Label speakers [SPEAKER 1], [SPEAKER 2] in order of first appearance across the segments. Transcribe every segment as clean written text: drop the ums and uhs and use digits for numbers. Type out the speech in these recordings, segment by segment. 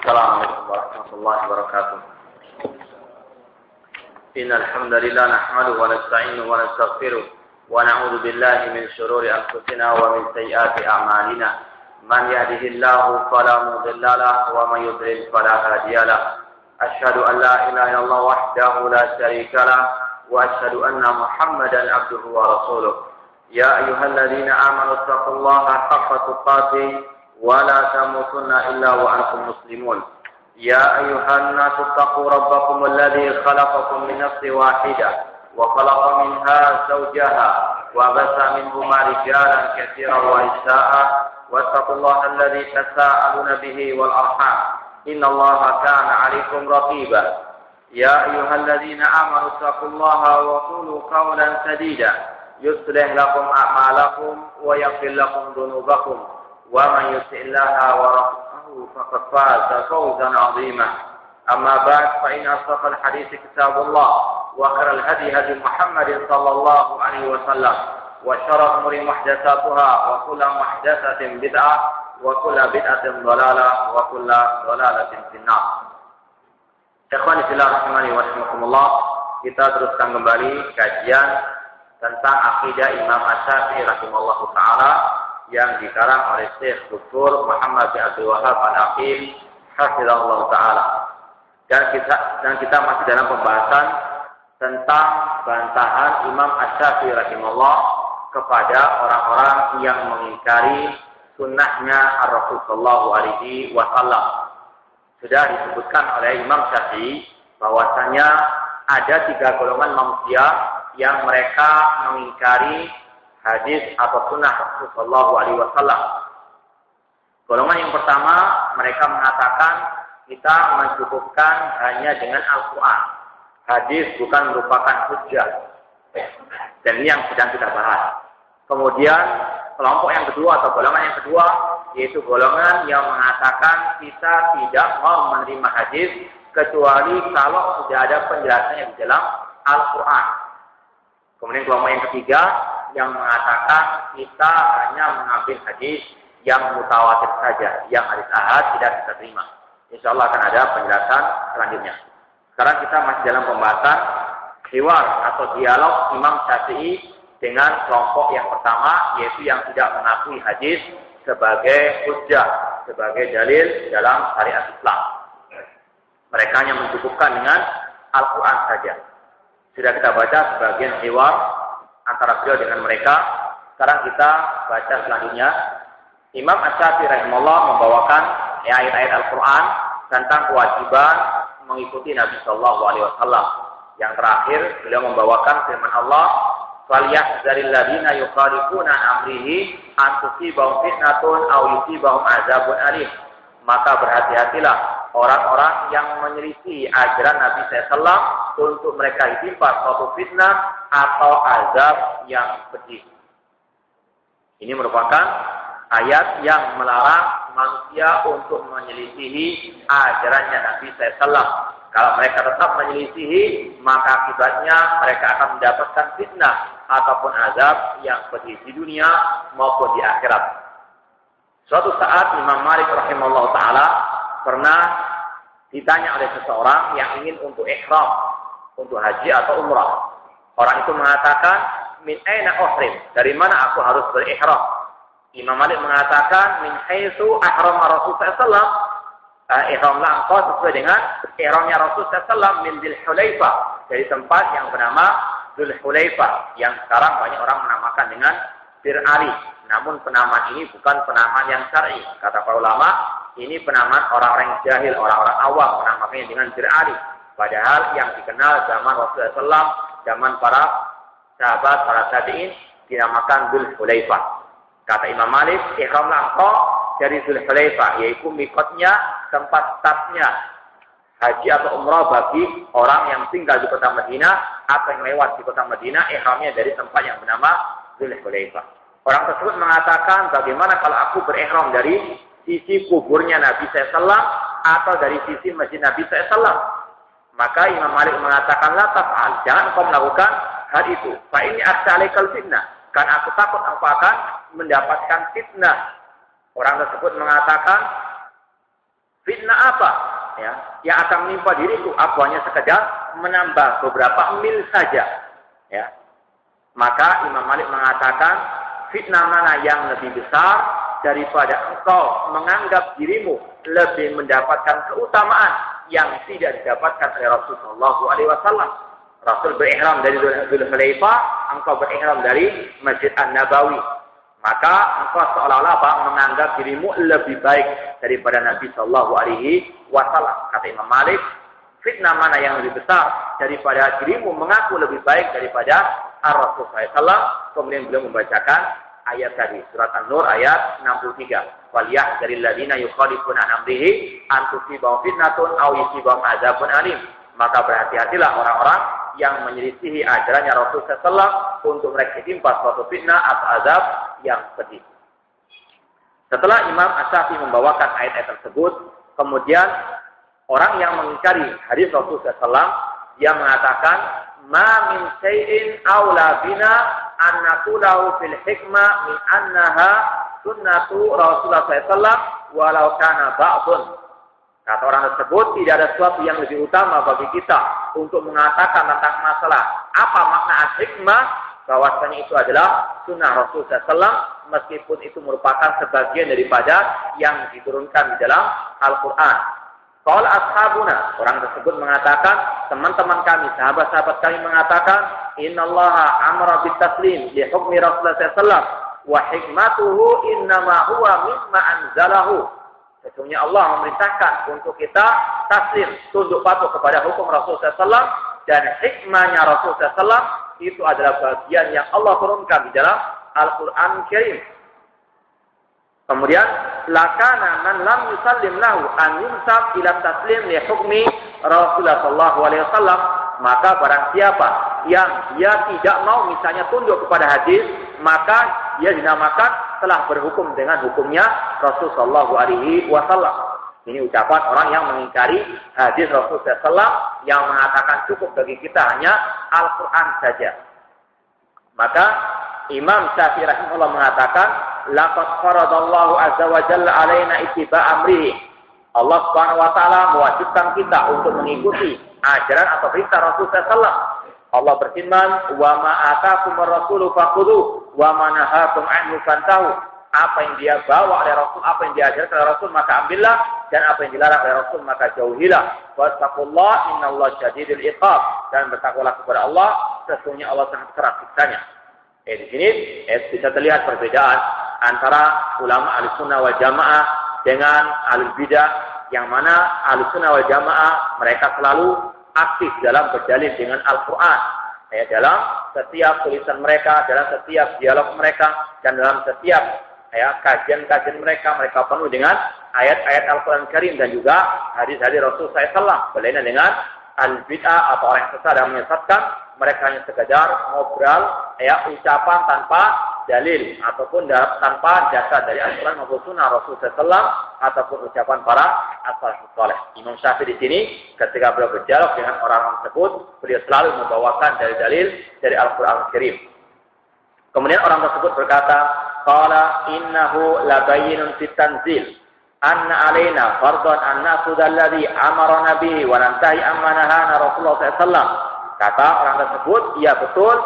[SPEAKER 1] Assalamualaikum warahmatullahi wabarakatuh. Innal hamdalillah nahmaduhu wa nasta'inuhu wa nastaghfiruh wa na'udzu billahi min shururi anfusina wa min sayyiati a'malina. Man yahdihillahu fala mudilla lahu wa man yudlil fala hadiya lahu. Asyhadu an la ilaha illallah wahdahu la syarika lahu wa asyhadu anna Muhammadan abduhu wa rasuluh. Ya ayyuhalladzina amanu taqullaha haqqa tuqatih wa la tamutunna illa wa antum muslimun. Ya ayyuhan nasu taqu rabbakum alladzi khalaqakum min nafsin wahidah wa khalaqa minha zawjaha wa batha minhuma rijalan katsiran wa nisaa'a wattaqullaha alladzi tasaaluna bihi wal arham innallaha kana 'alaykum raqiba. Ya ayyuhalladzina amanu taqullaha wa qulu qawlan sadida yuslih lakum a'malakum wa yaghfir lakum dhunubakum wa man yuti'illaha wa rasulahu faqad faza fawzan 'azima. Amma ba'd, fa inna asdaqal hadithi kitabullah wa khairal hadi hadi Muhammadin sallallahu alaihi wasallam wa syarrul umuri muhdatsatuha wa kullu muhdatsatin bid'ah wa kullu bid'atin dhalalah wa kullu dhalalatin finnar. Ikhwani fillah rahimani wa rahimakumullah, kita teruskan kembali kajian tentang akidah Imam Asy-Syafi'i rahimallahu taala yang dikarang oleh Syekh Dr. Muhammad bin Abdul Wahhab Al-Aqil hafizahullah taala. Dan kita masih dalam pembahasan tentang bantahan Imam Asy-Syafi'i rahimahullah kepada orang-orang yang mengingkari sunnahnya Ar-Rasul sallallahu alaihi wasallam. Sudah disebutkan oleh Imam Syafi'i bahwasanya ada 3 golongan manusia yang mereka mengingkari hadis atau sunnah Rasul sallallahu alaihi wasallam. Golongan yang pertama, mereka mengatakan kita mencukupkan hanya dengan Al-Quran. Hadis bukan merupakan hujjah. Dan ini yang sedang kita bahas. Kemudian kelompok yang kedua atau golongan yang kedua, yaitu golongan yang mengatakan kita tidak mau menerima hadis kecuali kalau sudah ada penjelasannya di dalam Al-Quran. Kemudian kelompok yang ketiga yang mengatakan kita hanya mengambil hadis yang mutawatir saja, yang hadis ahad tidak bisa terima. Insya Allah akan ada penjelasan selanjutnya. Sekarang kita masih dalam pembahasan hiwar atau dialog Imam Syafi'i dengan kelompok yang pertama, yaitu yang tidak mengakui hadis sebagai hujjah, sebagai dalil dalam syariat Islam. Mereka hanya mencukupkan dengan Al-Quran saja. Sudah kita baca sebagian hiwar antara beliau dengan mereka. Sekarang kita baca selanjutnya. Imam Asy-Syafi'i rahimahullah membawakan ayat-ayat Al-Quran tentang kewajiban mengikuti Nabi Sallallahu Alaihi Wasallam. Yang terakhir beliau membawakan firman Allah, "Falyahzaril ladzina yukhalifuna an amrihi an tusibahum fitnatun aw yusibahum adzabun alim." Maka berhati-hatilah orang-orang yang menyelisih ajaran Nabi SAW untuk mereka ditimpa suatu fitnah atau azab yang pedih. Ini merupakan ayat yang melarang manusia untuk menyelisihi ajarannya Nabi SAW. Kalau mereka tetap menyelisihi, maka akibatnya mereka akan mendapatkan fitnah ataupun azab yang pedih di dunia maupun di akhirat. Suatu saat Imam Malik rahimahullah ta'ala pernah ditanya oleh seseorang yang ingin untuk ihram, untuk haji atau umrah. Orang itu mengatakan, "Min aina uhrim?" Dari mana aku harus berihram? Imam Malik mengatakan, "Min haitsu ahrama Rasul sallallahu alaihi wasallam." Ihramlah engkau sesuai dengan ihramnya Rasul sallallahu alaihi wasallam min Dzulhulaifah, dari tempat yang bernama Dzulhulaifah, yang sekarang banyak orang menamakan dengan Bir Ali. Namun penamaan ini bukan penamaan yang syar'i. Kata para ulama, ini penamaan orang-orang jahil, orang-orang awam menamakannya dengan Bir Ali. Padahal yang dikenal zaman Rasulullah SAW, zaman para sahabat, para tabi'in, dinamakan Dzulhulaifah. Kata Imam Malik, ihramlah engkau dari Dzulhulaifah, yaitu mikotnya, tempat startnya haji atau umrah bagi orang yang tinggal di kota Madinah atau yang lewat di kota Madinah, ihramnya dari tempat yang bernama Dzulhulaifah. Orang tersebut mengatakan, bagaimana kalau aku berihram dari sisi kuburnya Nabi SAW atau dari sisi masjid Nabi SAW? Maka Imam Malik mengatakan, la taf'al, jangan kau melakukan hal itu. Fa ini akhsha alaikal fitnah, karena aku takut engkau akan mendapatkan fitnah. Orang tersebut mengatakan, fitnah apa? Ya, yang akan menimpa diriku? Aku hanya sekedar menambah beberapa mil saja. Ya. Maka Imam Malik mengatakan, fitnah mana yang lebih besar daripada engkau menganggap dirimu lebih mendapatkan keutamaan yang tidak didapatkan oleh Rasulullah SAW. Rasul berihram dari Dzulhulaifah, engkau berihram dari Masjid An-Nabawi. Maka engkau seolah-olah menganggap dirimu lebih baik daripada Nabi Shallallahu Alaihi Wasallam. Kata Imam Malik, fitnah mana yang lebih besar daripada dirimu mengaku lebih baik daripada Rasul SAW. Kemudian beliau membacakan ayat tadi, surat An-Nur ayat 63. Walyahdharil ladzina yukhalifuna an amrihi an tusibahum fitnatun aw yusibahum adzabun alim. Maka berhati-hatilah orang-orang yang menyelisihi ajarannya Rasul SAW untuk mereka ditimpa suatu fitnah atau azab yang pedih. Setelah Imam Asy-Syafi'i membawakan ayat-ayat tersebut, kemudian orang yang mengingkari hadis Rasul SAW, dia mengatakan, ma min syai'in aula bina an naqulahu fil hikmah min annaha sunnatu Rasulullah SAW walau kana ba'dun. Kata orang tersebut, tidak ada sesuatu yang lebih utama bagi kita untuk mengatakan tentang masalah apa makna hikmah, bahwasanya itu adalah sunnah Rasulullah SAW, meskipun itu merupakan sebagian daripada yang diturunkan di dalam Al-Quran. Qala ashabuna, orang tersebut mengatakan, teman-teman kami, sahabat-sahabat kami mengatakan, innallaha amara bitaslim li hukmi Rasulullah SAW wa hikmatuhu innama huwa mimma anzalahu. Sesungguhnya Allah memerintahkan untuk kita taslim, tunduk patuh kepada hukum Rasulullah SAW, dan hikmahnya Rasulullah SAW itu adalah bagian yang Allah turunkan di dalam Al-Quran Karim. Kemudian, lakana man lam yusallim lahu an yumsab ila taslim li hukmi Rasulullah SAW. Maka barang siapa yang dia tidak mau misalnya tunduk kepada hadis, maka dia dinamakan telah berhukum dengan hukumnya Rasulullah SAW. Ini ucapan orang yang mengingkari hadis Rasulullah SAW yang mengatakan cukup bagi kita hanya Al-Quran saja. Maka Imam Syafi'i rahimahullah mengatakan, laqad faradallahu azza wa jalla alaina ittiba' amrihi. Allah Subhanahu wa taala mewajibkan kita untuk mengikuti ajaran atau perintah Rasulullah SAW. Allah berfirman, wa ma ataakumur rasulu fakhudhu wa ma nahakum anhu fantahu. Apa yang dia bawa oleh Rasul, apa yang diajarkan oleh Rasul, maka ambillah, dan apa yang dilarang oleh Rasul, maka jauhilah. Wattaqullah innallaha syadidul iqab. Dan bertakwalah kepada Allah, sesungguhnya Allah sangat keras siksanya. Di sini bisa terlihat perbedaan antara ulama Ahlussunnah wal Jamaah dengan Ahlul Bidah, yang mana Ahlussunnah wal Jamaah mereka selalu aktif dalam berdalil dengan Al-Quran. Dalam setiap tulisan mereka, dalam setiap dialog mereka, dan dalam setiap kajian-kajian mereka penuh dengan ayat-ayat Al-Quran Karim dan juga hadis-hadis Rasul SAW. Berbeda dengan Al-Bid'ah atau orang yang sesat dan menyesatkan, mereka hanya sekedar ngobrol, ucapan tanpa dalil ataupun tanpa dasar dari Al-Quran maupun Sunnah Rasul SAW ataupun ucapan para as-salafus saleh. Imam Syafi'i di sini ketika beliau berdialog dengan orang tersebut, beliau selalu membawakan dalil-dalil dari Al-Quran Karim. Kemudian orang tersebut berkata, qala innahu labayyinun fit tanzil anna alaina fardhan an na'khudha alladhi amarna bihi wa nantahi amma nahana Rasulullah SAW. Kata orang tersebut, iya betul,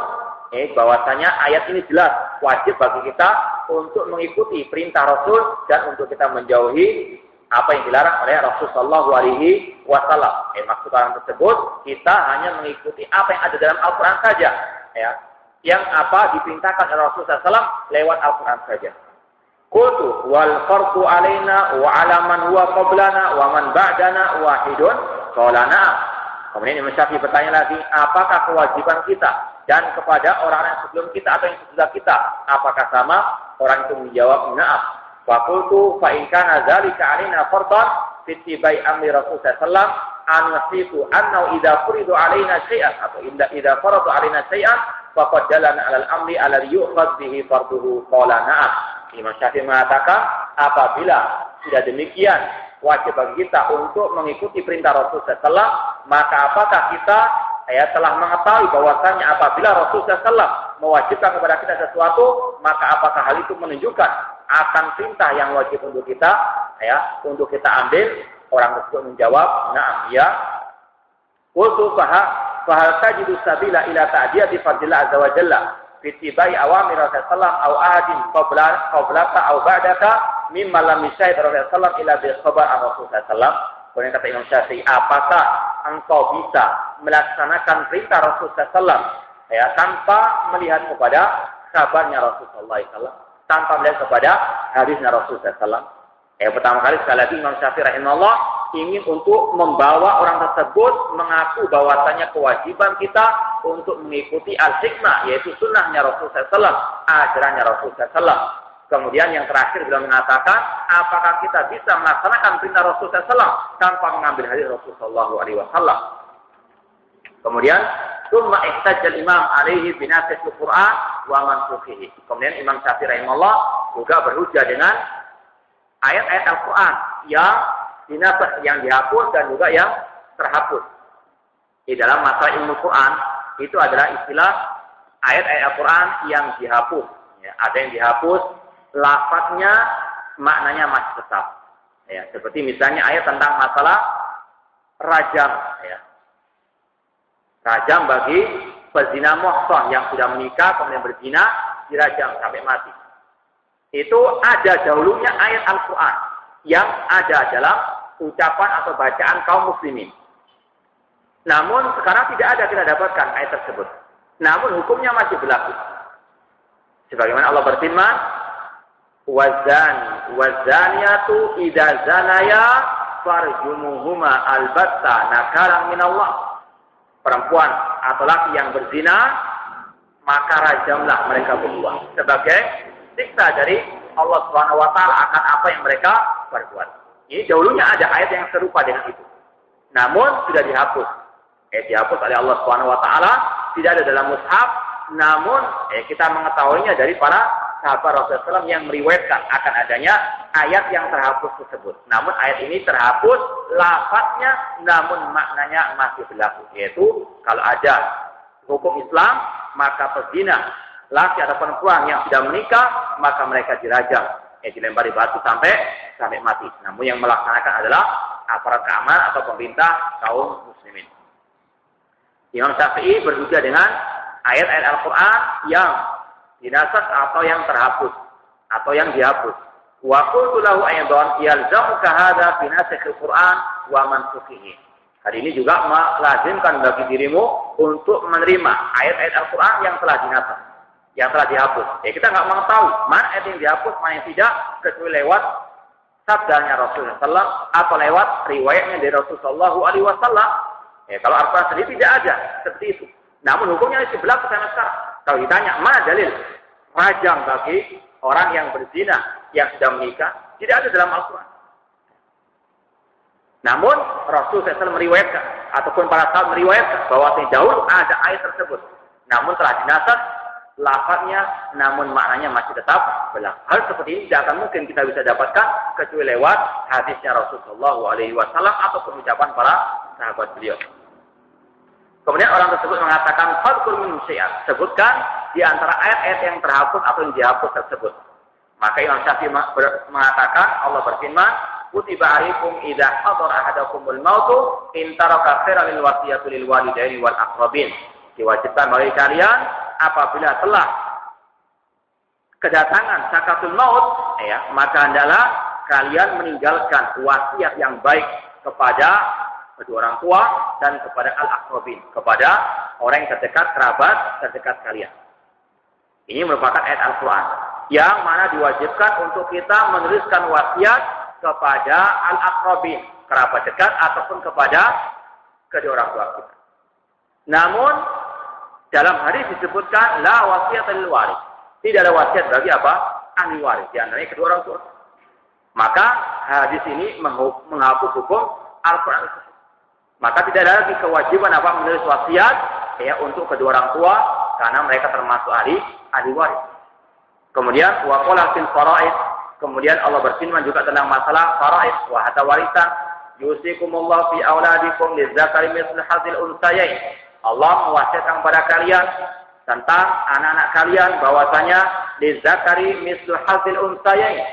[SPEAKER 1] bahwasanya ayat ini jelas wajib bagi kita untuk mengikuti perintah Rasul dan untuk kita menjauhi apa yang dilarang oleh Rasul Shallallahu Alaihi Wasallam. Maksud orang tersebut, kita hanya mengikuti apa yang ada dalam Al-Quran saja, yang apa diperintahkan oleh Rasul SAW lewat Al-Quran saja. Qultu wal farqu alaina wa ala man huwa qablana wa man ba'dana wahidun. Qala na'am. Kemudian Imam Syafi'i bertanya lagi, apakah kewajiban kita dan kepada orang yang sebelum kita atau yang sesudah kita, apakah sama? Orang itu menjawab, na'am. Faqultu fa in kana dzalika 'alaina fardhan fi ittiba'i amri Rasul sallallahu an nasifu annahu idza furidu 'alaina syai'an atau idza faradu 'alaina syai'an faqad dalana 'alal amri alladhi yu'khadh bihi farduhu. Qala na'am. Imam Syafi'i mengatakan, apabila sudah demikian wajib bagi kita untuk mengikuti perintah Rasul SAW, maka apakah kita telah mengetahui bahwasanya apabila Rasul SAW mewajibkan kepada kita sesuatu, maka apakah hal itu menunjukkan akan perintah yang wajib untuk kita, ya, untuk kita ambil? Orang tersebut menjawab, na'am, ya. Qultu fahal tajidu sabila ila ta'diyati fadlillah azza wa jalla fi tibai awamir Rasulullah aw ahadin qablaka aw ba'daka mimma lam yusyahid Rasulullah ila bil khabar Rasulullah sallallahu. Kemudian kata Imam Syafi'i, apakah engkau bisa melaksanakan perintah Rasulullah sallallahu, ya, tanpa melihat kepada kabarnya Rasulullah sallallahu, tanpa melihat kepada hadisnya Rasulullah sallallahu? Pertama kali sekali lagi Imam Syafi'i rahimahullah ingin untuk membawa orang tersebut mengaku bahwasanya kewajiban kita untuk mengikuti al-hikmah, yaitu sunnahnya Rasulullah sallallahu, ajarannya Rasulullah sallallahu. Kemudian yang terakhir beliau mengatakan, apakah kita bisa melaksanakan perintah Rasulullah sallallahu tanpa mengambil hadis Rasulullah alaihi wasallam? Kemudian summa ihtajjal Imam alaihi binasil Quran wa mansukhihi. Kemudian Imam Syafi'i rahimahullah juga berhujjah dengan ayat-ayat Al-Quran yang dinasakh, yang dihapus dan juga yang terhapus. Di dalam masalah ilmu Quran itu adalah istilah ayat-ayat Al-Quran yang dihapus. Ya, ada yang dihapus, lafadznya, maknanya masih tetap. Ya, seperti misalnya ayat tentang masalah rajam. Ya. Rajam bagi pezina muhsan yang sudah menikah kemudian berzina, dirajam sampai mati. Itu ada dahulunya ayat Al-Quran yang ada dalam ucapan atau bacaan kaum muslimin. Namun sekarang tidak ada kita dapatkan ayat tersebut. Namun hukumnya masih berlaku. Sebagaimana Allah berfirman, wazaniyatu idza zanaya farjumuhuma albatta nakaran minallah. Perempuan atau laki yang berzina, maka rajamlah mereka berdua sebagai siksa dari Allah Subhanahu wa taala akan apa yang mereka perbuat. Ini dahulunya ada ayat yang serupa dengan itu. Namun sudah dihapus. Dihapus oleh Allah Subhanahu wa taala, tidak ada dalam mushaf, namun kita mengetahuinya dari para sahabat Rasulullah SAW yang meriwayatkan akan adanya ayat yang terhapus tersebut. Namun ayat ini terhapus lafadznya, namun maknanya masih berlaku. Yaitu kalau ada hukum Islam, maka pezina laki atau perempuan yang sudah menikah, maka mereka dirajam, dilempari batu sampai mati. Namun yang melaksanakan adalah aparat keamanan atau pemerintah kaum muslimin. Imam Syafi'i berhujjah dengan ayat-ayat Al-Quran yang dinasakh atau yang terhapus atau yang dihapus. Wa qultu lahu aydan yalzamuka hadza fi nasikh al-Quran wa mansukhihi. Hari ini juga melazimkan bagi dirimu untuk menerima ayat-ayat Al-Quran yang telah dinasakh, yang telah dihapus. Kita nggak mengetahui mana ayat yang dihapus, mana yang tidak, kecuali lewat sabdanya Rasulullah SAW atau lewat riwayatnya dari Rasulullah SAW. Kalau Al-Quran sendiri tidak ada seperti itu. Namun hukumnya masih berlaku sampai sekarang. Kalau ditanya mana dalil rajam bagi orang yang berzina yang sudah menikah, tidak ada dalam Al-Quran. Namun Rasulullah SAW meriwayatkan ataupun para sahabat meriwayatkan bahwa dahulu ada ayat tersebut. Namun telah dinasakh lafadznya, namun maknanya masih tetap berlaku. Hal seperti ini tidak akan mungkin kita bisa dapatkan kecuali lewat hadisnya Rasulullah SAW ataupun ucapan para sahabat beliau. Kemudian orang tersebut mengatakan, fadkur min syai'an, sebutkan di antara ayat-ayat yang terhapus atau yang dihapus tersebut. Maka Imam Syafi'i mengatakan, Allah berfirman, kutiba alaikum idza hadara ahadakumul mautu in taraka khairan lil wasiyatu lil walidaini wal aqrabin. Diwajibkan bagi kalian apabila telah kedatangan sakatul maut, maka hendaklah kalian meninggalkan wasiat yang baik kepada kedua orang tua dan kepada al-aqrabin, kepada orang yang terdekat, kerabat terdekat kalian. Ini merupakan ayat Al-Quran yang mana diwajibkan untuk kita menuliskan wasiat kepada al-aqrabin, kerabat dekat ataupun kepada kedua orang tua kita. Namun dalam hadis disebutkan la wasiat lil waris. Tidak ada wasiat bagi apa? Ahli waris, di antaranya kedua orang tua. Maka hadis ini menghapus hukum Al-Quran. Maka tidak ada lagi kewajiban apa menulis wasiat untuk kedua orang tua karena mereka termasuk ahli waris. Kemudian wa qala fil faraid, kemudian Allah berfirman juga tentang masalah faraid wa hatta warisan, yusikumullahu fi auladikum lizzakari mithlu hadzal unsayain. Allah mewasiatkan kepada kalian tentang anak-anak kalian bahwasanya lizakari mislu hazil unsayain.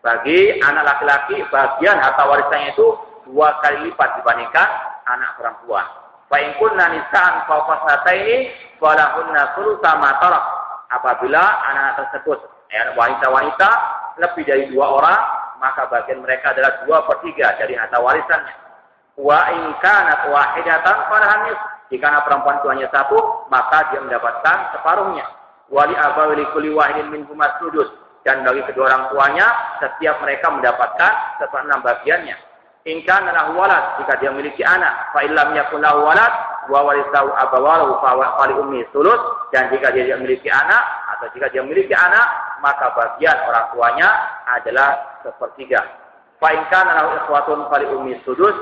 [SPEAKER 1] Bagi anak laki-laki bagian harta warisannya itu 2 kali lipat dibandingkan anak perempuan. Fa in kunna nisaan fawqa sanataini falahunna thulutsa ma tarak. Apabila anak tersebut wanita-wanita lebih dari 2 orang, maka bagian mereka adalah 2/3 dari harta warisannya. Wa in kanat wahidatan falahan nis. Jika anak perempuan itu hanya 1, maka dia mendapatkan separuhnya. Wa li abawi li kulli wahidin minhum as-sudus. Dan bagi kedua orang tuanya, setiap mereka mendapatkan 1/6 bagiannya. In kana lahu walad, jika dia memiliki anak, fa illam yakul lahu walad wa warithahu abawahu fa li ummi sulus. Dan jika dia tidak memiliki anak atau jika dia memiliki anak, maka bagian orang tuanya adalah 1/3. Fa in kana lahu ikhwatun fa li ummi sudus.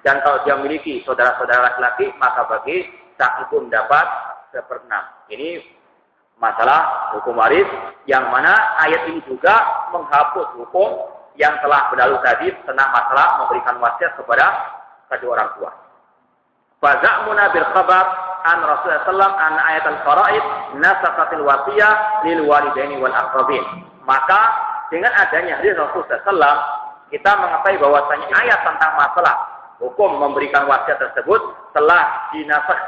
[SPEAKER 1] Dan kalau dia memiliki saudara-saudara laki-laki, maka bagi sang ibu mendapat 1/6. Ini masalah hukum waris yang mana ayat ini juga menghapus hukum yang telah berlalu tadi tentang masalah memberikan wasiat kepada kedua orang tua. Faza'muna bil khabar an Rasulullah sallallahu an ayat al-faraid nasaqatil wasiyah lil walidaini wal aqrabin. Maka dengan adanya hadis Rasulullah sallallahu kita mengetahui bahwasanya ayat tentang masalah hukum memberikan wasiat tersebut telah dinasakh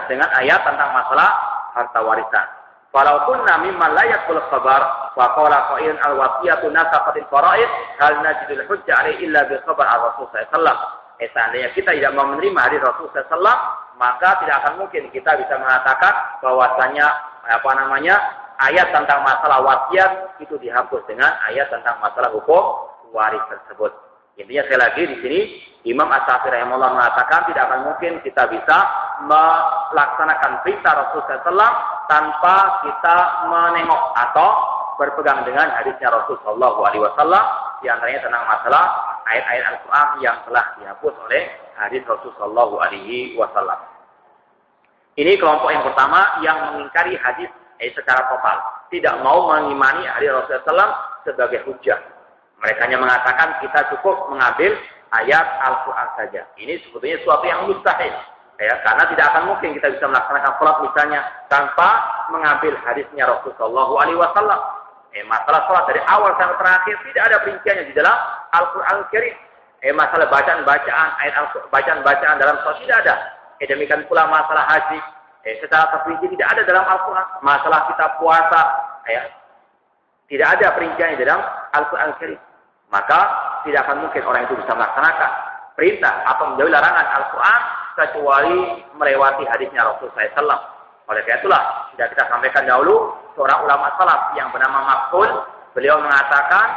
[SPEAKER 1] dengan ayat tentang masalah harta warisan. Walau kunna mimman la yaqul khabar wa qala qa'ilun al-wasiyatu nasaqatil faraid hal najidul hujjah alaihi illa bil khabar ar-rasul sallallahu alaihi wasallam. Seandainya kita tidak mau menerima hadis Rasul sallallahu alaihi wasallam, maka tidak akan mungkin kita bisa mengatakan bahwasanya ayat tentang masalah wasiat itu dihapus dengan ayat tentang masalah hukum waris tersebut. Intinya sekali lagi di sini Imam As-Syafi'i rahimahullah mengatakan tidak akan mungkin kita bisa melaksanakan perintah Rasulullah SAW tanpa kita menengok atau berpegang dengan hadisnya Rasulullah SAW, di antaranya tentang masalah ayat-ayat Al-Quran yang telah dihapus oleh hadis Rasulullah SAW. Ini kelompok yang pertama yang mengingkari hadis secara total, tidak mau mengimani hadis Rasulullah SAW sebagai hujjah. Mereka hanya mengatakan kita cukup mengambil ayat Al-Quran saja. Ini sebetulnya suatu yang mustahil. Karena tidak akan mungkin kita bisa melaksanakan sholat misalnya tanpa mengambil hadisnya Rasulullah SAW. Masalah sholat dari awal sampai terakhir tidak ada perinciannya di dalam Al-Quran Al-Karim. Masalah bacaan-bacaan, ayat bacaan-bacaan dalam sholat tidak ada. Demikian pula masalah haji. Secara terperinci tidak ada dalam Al-Quran. Masalah kita puasa. Tidak ada perinciannya di dalam Al-Quran Al-Karim. Maka tidak akan mungkin orang itu bisa melaksanakan perintah atau menjauhi larangan Al-Quran kecuali melewati hadisnya Rasulullah SAW. Oleh karena itulah sudah kita sampaikan dahulu seorang ulama salaf yang bernama Maqbul, beliau mengatakan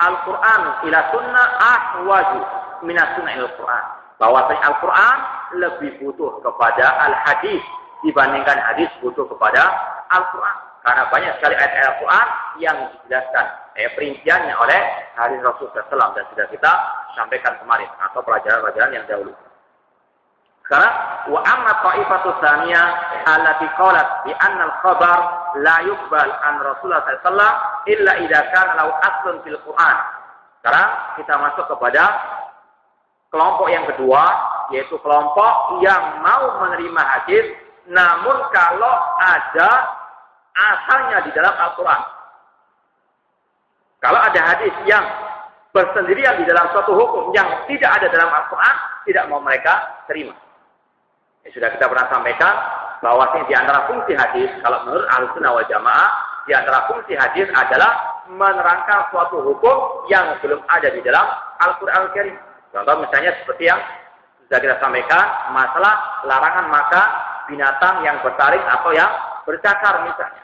[SPEAKER 1] Al-Quran ila sunnah ahwaju minas sunnah il-Quran. Bahwasanya Al-Quran lebih butuh kepada al-hadis dibandingkan hadis butuh kepada Al-Quran. Karena banyak sekali ayat-ayat Al-Quran yang dijelaskan perinciannya oleh hadis Rasulullah SAW dan sudah kita sampaikan kemarin atau pelajaran-pelajaran yang dahulu. Sekarang wa amma ta'ifatu tsaniyah allati qalat bi anna al-khabar la yuqbal an Rasulullah SAW illa idza kana lahu aslun fil Quran. Sekarang kita masuk kepada kelompok yang kedua, yaitu kelompok yang mau menerima hadis namun kalau ada asalnya di dalam Al-Quran. Kalau ada hadis yang bersendirian di dalam suatu hukum yang tidak ada dalam Al-Quran, tidak mau mereka terima. Sudah kita pernah sampaikan bahwa di antara fungsi hadis, kalau menurut Ahlussunnah wal Jamaah, di antara fungsi hadis adalah menerangkan suatu hukum yang belum ada di dalam Al-Quran Al-Karim. Contoh misalnya seperti yang sudah kita sampaikan, masalah larangan makan binatang yang bertaring atau yang bercakar misalnya.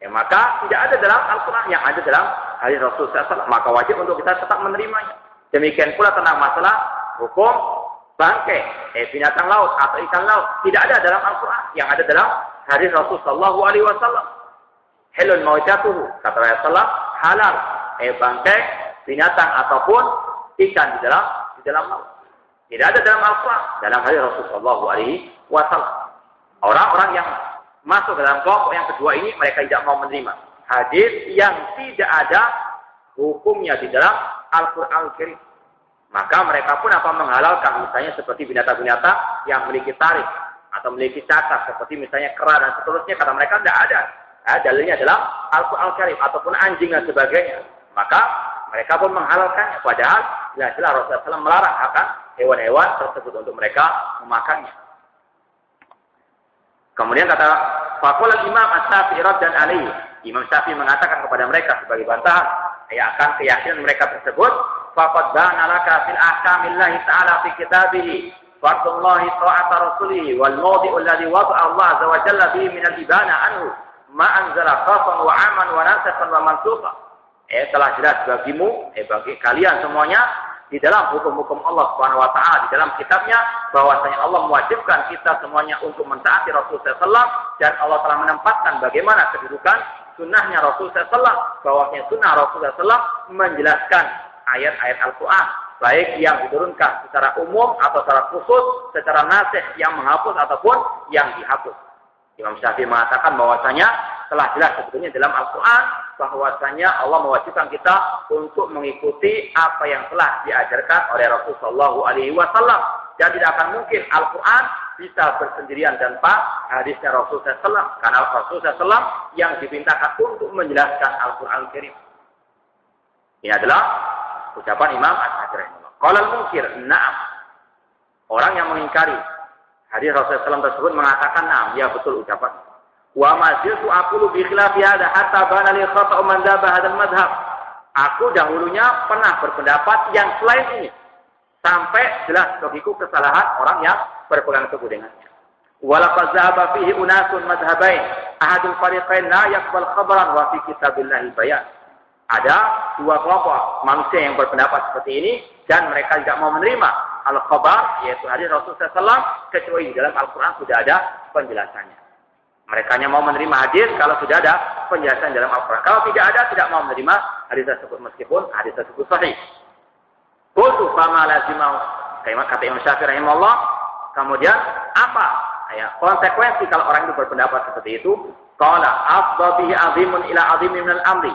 [SPEAKER 1] Maka tidak ada dalam Al-Quran, yang ada dalam hadis Rasulullah SAW. Maka wajib untuk kita tetap menerimanya. Demikian pula tentang masalah hukum bangkai, binatang laut atau ikan laut. Tidak ada dalam Al-Quran, yang ada dalam hadis Rasulullah SAW. Halal mautatuhu, kata Rasulullah, halal bangkai binatang ataupun ikan di dalam laut. Tidak ada dalam Al-Quran, dalam hadis Rasulullah SAW. Orang-orang yang masuk dalam kelompok yang kedua ini, mereka tidak mau menerima hadis yang tidak ada hukumnya di dalam Al-Quran Al-Karim. Maka mereka pun menghalalkan misalnya seperti binatang-binatang yang memiliki tarik atau memiliki cacat seperti misalnya kera dan seterusnya, kata mereka tidak ada. Dalilnya adalah Al-Quran Karim ataupun anjing dan sebagainya. Maka mereka pun menghalalkannya. Padahal jelas-jelas Rasulullah SAW melarang akan hewan-hewan tersebut untuk mereka memakannya. Kemudian kata Faqul Imam As-Syafi'i dan Ali. Imam Syafi'i mengatakan kepada mereka sebagai bantahan akan keyakinan mereka tersebut, faqad bana laka fil ahkamillahi ta'ala fi kitabihi fardullahi ta'ata rasulihi wal mawdi'u alladhi wada'a Allah azza wa jalla bihi min al-ibana anhu ma anzala khafan wa aman wa nasakhan wa mansukhan. Telah jelas bagimu, bagi kalian semuanya di dalam hukum-hukum Allah Subhanahu wa taala, di dalam kitabnya, bahwasanya Allah mewajibkan kita semuanya untuk mentaati Rasulullah SAW, dan Allah telah menempatkan bagaimana kedudukan sunnahnya Rasulullah SAW, bahwasanya sunnah Rasulullah SAW menjelaskan ayat-ayat Al-Quran, baik yang diturunkan secara umum atau secara khusus, secara nasikh yang menghapus ataupun yang dihapus. Imam Syafi'i mengatakan bahwasanya telah jelas sebetulnya dalam Al-Quran bahwasanya Allah mewajibkan kita untuk mengikuti apa yang telah diajarkan oleh Rasulullah SAW, dan tidak akan mungkin Al-Quran bisa bersendirian tanpa hadisnya Rasulullah SAW, karena Rasulullah SAW yang dimintakan untuk menjelaskan Al-Quran Karim. Ini adalah ucapan Imam As-Syafi'i. Qala al-munkir, na'am. Orang yang mengingkari hadis Rasulullah SAW tersebut mengatakan, na'am, ya betul ucapan. Wa ma ziltu aqulu bi khilafi hadha hatta bana li khata'u man dhaba hadzal madhhab. Aku dahulunya pernah berpendapat yang selain ini, sampai jelas bagiku kesalahan orang yang berpegang teguh dengannya. Wa laqad dhahaba fihi unasun madhhabain ahadul fariqain la yaqbal khabaran wa fi kitabillahi bayan. Ada dua kelompok manusia yang berpendapat seperti ini, dan mereka tidak mau menerima al-khabar, yaitu hadis Rasulullah SAW, kecuali di dalam Al-Quran sudah ada penjelasannya. Mereka hanya mau menerima hadis kalau sudah ada penjelasan dalam Al-Quran. Kalau tidak ada, tidak mau menerima hadis tersebut meskipun hadis tersebut sahih. Qultu fama lazimau, kata Imam Syafi'i rahimahullah, kemudian apa konsekuensi kalau orang itu berpendapat seperti itu? Qala afdha bihi azimun ila azimin minal amri.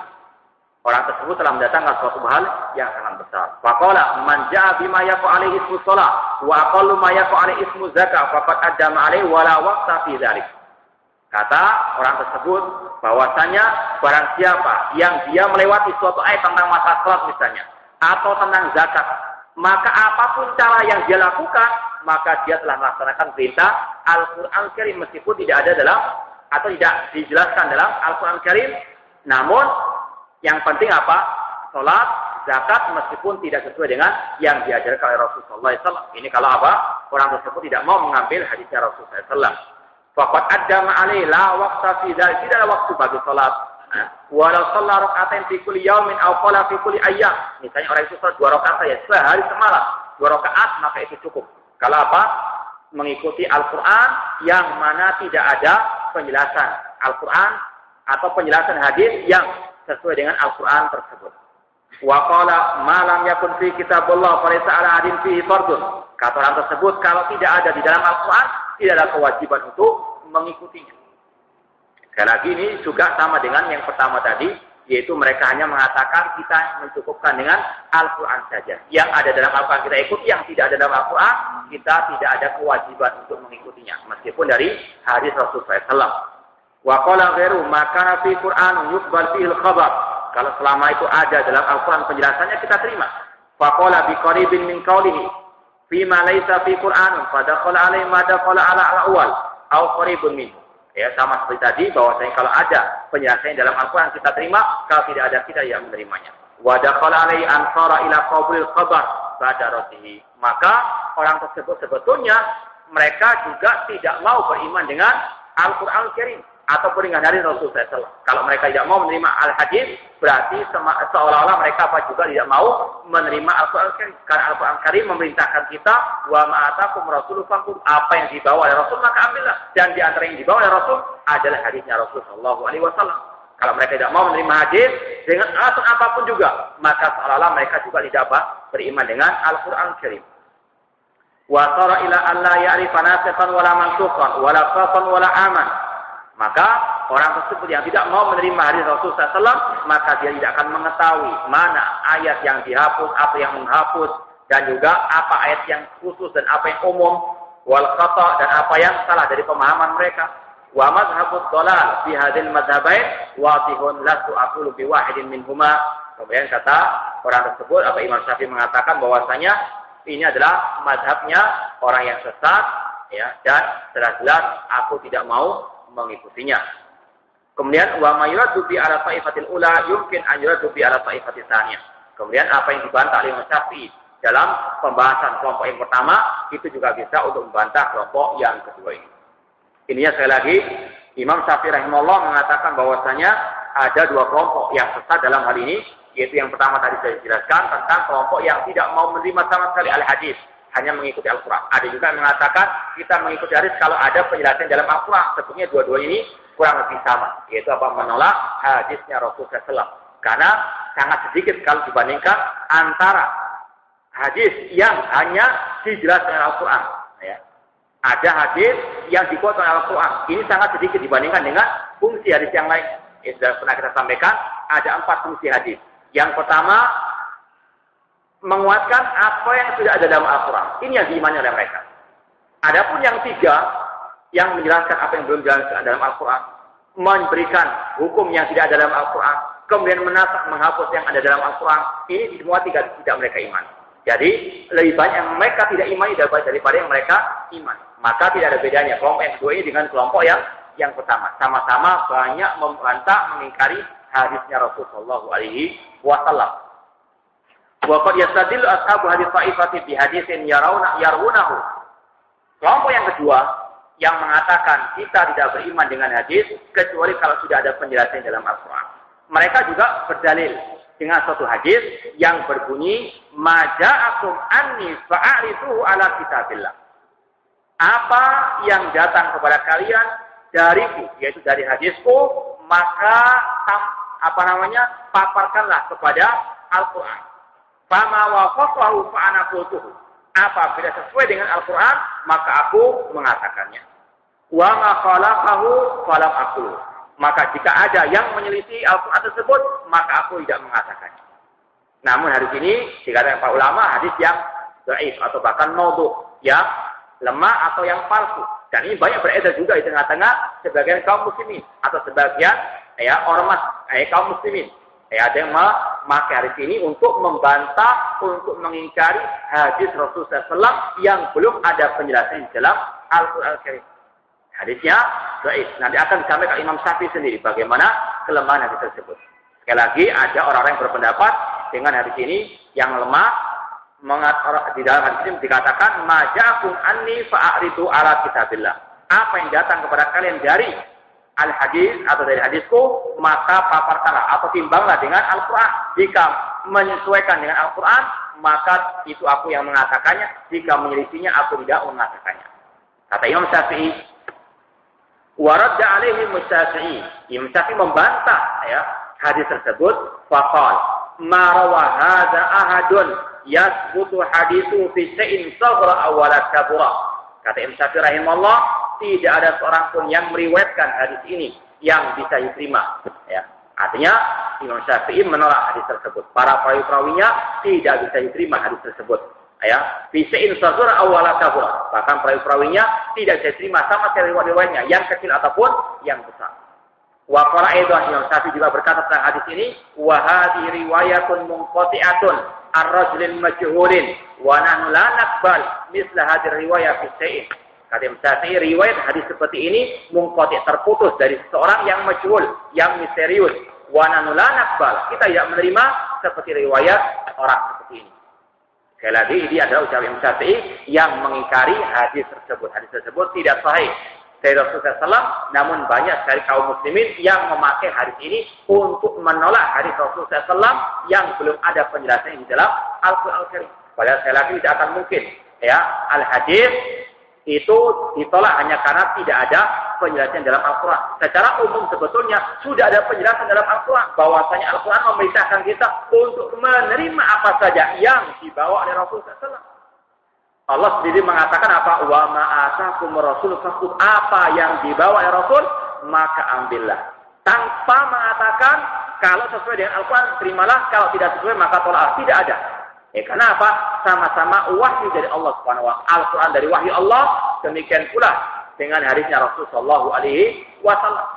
[SPEAKER 1] Orang tersebut telah mendatangkan suatu hal yang sangat besar. Faqala man jaa bima yaqu alaihi ismu shalah wa aqallu ma yaqu alaihi ismu zakah faqad addama alaihi wala waqta fi dzalik. Kata orang tersebut bahwasanya barang siapa yang dia melewati suatu ayat tentang masalah salat misalnya, atau tentang zakat, maka apapun cara yang dia lakukan, maka dia telah melaksanakan perintah Al-Quran Karim meskipun tidak ada dalam atau tidak dijelaskan dalam Al-Quran Karim. Namun yang penting apa? Salat, zakat meskipun tidak sesuai dengan yang diajarkan oleh Rasulullah SAW. Ini kalau apa? Orang tersebut tidak mau mengambil hadisnya Rasulullah SAW. Faqad addama alaihi la waqta fi dzalik, tidak ada waktu bagi salat. Walau shalla rak'atain fi kulli yaumin aw qala fi kulli ayyam. Misalnya orang itu salat 2 rakaat saja sehari semalam, 2 rakaat, maka itu cukup. Kalau apa? Mengikuti Al-Qur'an yang mana tidak ada penjelasan Al-Qur'an atau penjelasan hadis yang sesuai dengan Al-Qur'an tersebut. Wa qala ma lam yakun fi kitabillah fa laysa 'ala 'adin fihi fardun. Kata orang tersebut, kalau tidak ada di dalam Al-Quran, tidak ada kewajiban untuk mengikutinya. Sekali lagi ini juga sama dengan yang pertama tadi, yaitu mereka hanya mengatakan kita mencukupkan dengan Al-Quran saja. Yang ada dalam Al-Quran kita ikuti, yang tidak ada dalam Al-Quran, kita tidak ada kewajiban untuk mengikutinya. Meskipun dari hadis Rasulullah SAW. Wa qala ghairu maka fi Qur'an yuqbal fihi al-khabar. Kalau selama itu ada dalam Al-Quran penjelasannya, kita terima. Fa qala bi qaribin min qawlihi fima laisa fi Qur'anun fadakhala alaihi ma dakhala ala al-awwal aw qaribun minhu. Ya, sama seperti tadi bahwasanya kalau ada penjelasan dalam Al-Qur'an kita terima, kalau tidak ada kita tidak menerimanya. Wa dakhala alaihi ansara ila qabril khabar badaratihi. Maka orang tersebut sebetulnya mereka juga tidak mau beriman dengan Al-Qur'an Karim ataupun dengan hadis Rasulullah SAW. Kalau mereka tidak mau menerima al-hadis, berarti seolah-olah mereka juga tidak mau menerima Al-Quran Karim. Karena Al-Quran Karim memerintahkan kita, wa ma'atakum rasuluh fakum, apa yang dibawa oleh Rasul maka ambillah. Dan di antara yang dibawa oleh Rasul adalah hadisnya Rasul Sallallahu Alaihi Wasallam. Kalau mereka tidak mau menerima hadis dengan alasan apapun juga, maka seolah-olah mereka juga tidak beriman dengan Al-Quran Karim. Wa tara ila an la ya'rifa nasikhan wala mansukhan wala khafan wala aman. Maka orang tersebut yang tidak mau menerima hadis Rasulullah SAW, maka dia tidak akan mengetahui mana ayat yang dihapus, apa yang menghapus, dan juga apa ayat yang khusus dan apa yang umum. wal khata' dan apa yang salah dari pemahaman mereka. Wa madhhabud dhalal fi hadzal madhhabain wadihun lastu aqulu bi wahidin minhuma. Kemudian kata orang tersebut atau Imam Syafi'i mengatakan bahwasanya ini adalah mazhabnya orang yang sesat, ya, dan jelas-jelas aku tidak mau mengikutinya. Kemudian wa mayyuradu bi ala taifatil ula yumkin an yuradu bi ala taifatis tsaniyah. Kemudian apa yang dibantah oleh Imam Syafi'i dalam pembahasan kelompok yang pertama itu juga bisa untuk membantah kelompok yang kedua ini. Ininya sekali lagi Imam Syafi'i rahimahullah mengatakan bahwasanya ada dua kelompok yang sesat dalam hal ini, yaitu yang pertama tadi saya jelaskan tentang kelompok yang tidak mau menerima sama sekali al-hadis, hanya mengikuti Al-Quran. Ada juga yang mengatakan kita mengikuti hadis kalau ada penjelasan dalam Al-Quran. Sebetulnya dua-dua ini kurang lebih sama, yaitu apa? Menolak hadisnya Rasulullah SAW. Karena sangat sedikit kalau dibandingkan antara hadis yang hanya dijelaskan oleh Al-Quran. Ya. Ada hadis yang dibuat oleh Al-Quran. Ini sangat sedikit dibandingkan dengan fungsi hadis yang lain. Yang sudah pernah kita sampaikan, ada 4 fungsi hadis. Yang pertama, menguatkan apa yang sudah ada dalam Al-Quran. Ini yang diimani oleh mereka. Adapun yang 3, yang menjelaskan apa yang belum dijelaskan dalam Al-Quran. Memberikan hukum yang tidak ada dalam Al-Quran. Kemudian menghapus yang ada dalam Al-Quran. Ini semua tidak mereka imani. Jadi, lebih banyak yang mereka tidak imani daripada yang mereka imani. Maka tidak ada bedanya kelompok yang kedua ini dengan kelompok yang pertama. Sama-sama banyak membantah, mengingkari hadisnya Rasulullah SAW. Wa qad yastadillu ashabu hadis ta'ifati bi hadisin yarunahu. Kelompok yang kedua yang mengatakan kita tidak beriman dengan hadis kecuali kalau sudah ada penjelasan dalam Al-Quran. Mereka juga berdalil dengan suatu hadis yang berbunyi maja'akum anni fa'ariduhu ala kitabillah. Apa yang datang kepada kalian dariku, yaitu dari hadisku, maka paparkanlah kepada Al-Quran. Fama wafaqahu fa'ana qultuhu. Apabila sesuai dengan Al-Quran, maka aku mengatakannya. Wa ma khalaqahu falam aqulu. Maka jika ada yang menyelisih Al-Quran tersebut, maka aku tidak mengatakannya. Namun hadis ini dikatakan para ulama hadis yang dhaif atau bahkan maudhu, yang lemah atau yang palsu. Dan ini banyak beredar juga di tengah-tengah sebagian kaum muslimin atau sebagian ormas kaum muslimin. Ada yang memakai hadis ini untuk membantah, untuk mengingkari hadis Rasulullah SAW yang belum ada penjelasan di dalam Al-Quran Al-Karim. Hadisnya dhaif. Nanti akan disampaikan Imam Syafi'i sendiri bagaimana kelemahan hadis tersebut. Sekali lagi ada orang-orang yang berpendapat dengan hadis ini yang lemah. Di dalam hadis ini dikatakan maja'akum anni fa'aridu ala kitabillah. Apa yang datang kepada kalian dari al-hadis atau dari hadisku, maka paparkanlah atau timbanglah dengan Al-Quran. Jika menyesuaikan dengan Al-Quran, maka itu aku yang mengatakannya. Jika menyelisihinya, aku tidak mengatakannya. Kata Imam Syafi'i, waradda alaihi Syafi'i. Imam Syafi'i membantah hadis tersebut. Faqal ma rawa hadza ahadun yasbutu hadithu fi syai'in saghra awala kabura. Kata Imam Syafi'i rahimahullah, tidak ada seorang pun yang meriwayatkan hadis ini yang bisa diterima. Ya. Artinya Imam Syafi'i menolak hadis tersebut. Para perawi-perawinya tidak bisa diterima hadis tersebut. Ya, fi syai'in saghra awala kabura. Bahkan perawi-perawinya tidak bisa diterima sama sekali riwayatnya, yang kecil ataupun yang besar. Wa qala aidan Imam Syafi'i juga berkata tentang hadis ini, wa hadhihi riwayatun munqati'atun ar-rajulin majhulin wa nahnu la naqbal misla hadhihi riwayat fi syai'in. Kata Imam Syafi'i, riwayat hadis seperti ini munqati', terputus dari seseorang yang majhul, yang misterius. Wa nahnu la naqbal. Kita tidak menerima seperti riwayat orang seperti ini. Sekali lagi, ini adalah ucapan Imam Syafi'i yang mengingkari hadis tersebut. Hadis tersebut tidak sahih dari Rasulullah SAW, namun banyak sekali kaum muslimin yang memakai hadis ini untuk menolak hadis Rasulullah SAW yang belum ada penjelasan di dalam Al-Quran Al-Karim. Padahal sekali lagi tidak akan mungkin. Al-hadis itu ditolak hanya karena tidak ada penjelasan dalam Al-Quran. Secara umum sebetulnya sudah ada penjelasan dalam Al-Quran. Bahwasanya Al-Quran memerintahkan kita untuk menerima apa saja yang dibawa oleh Rasulullah SAW. Allah sendiri mengatakan apa? Wa ma'atakum rasul fakhudh. Apa yang dibawa oleh Rasul, maka ambillah. Tanpa mengatakan kalau sesuai dengan Al-Quran terimalah, kalau tidak sesuai maka tolak. Tidak ada. Karena apa? Sama-sama wahyu dari Allah Subhanahu wa taala. Al-Quran dari wahyu Allah, demikian pula dengan hadisnya Rasul sallallahu alaihi wasallam.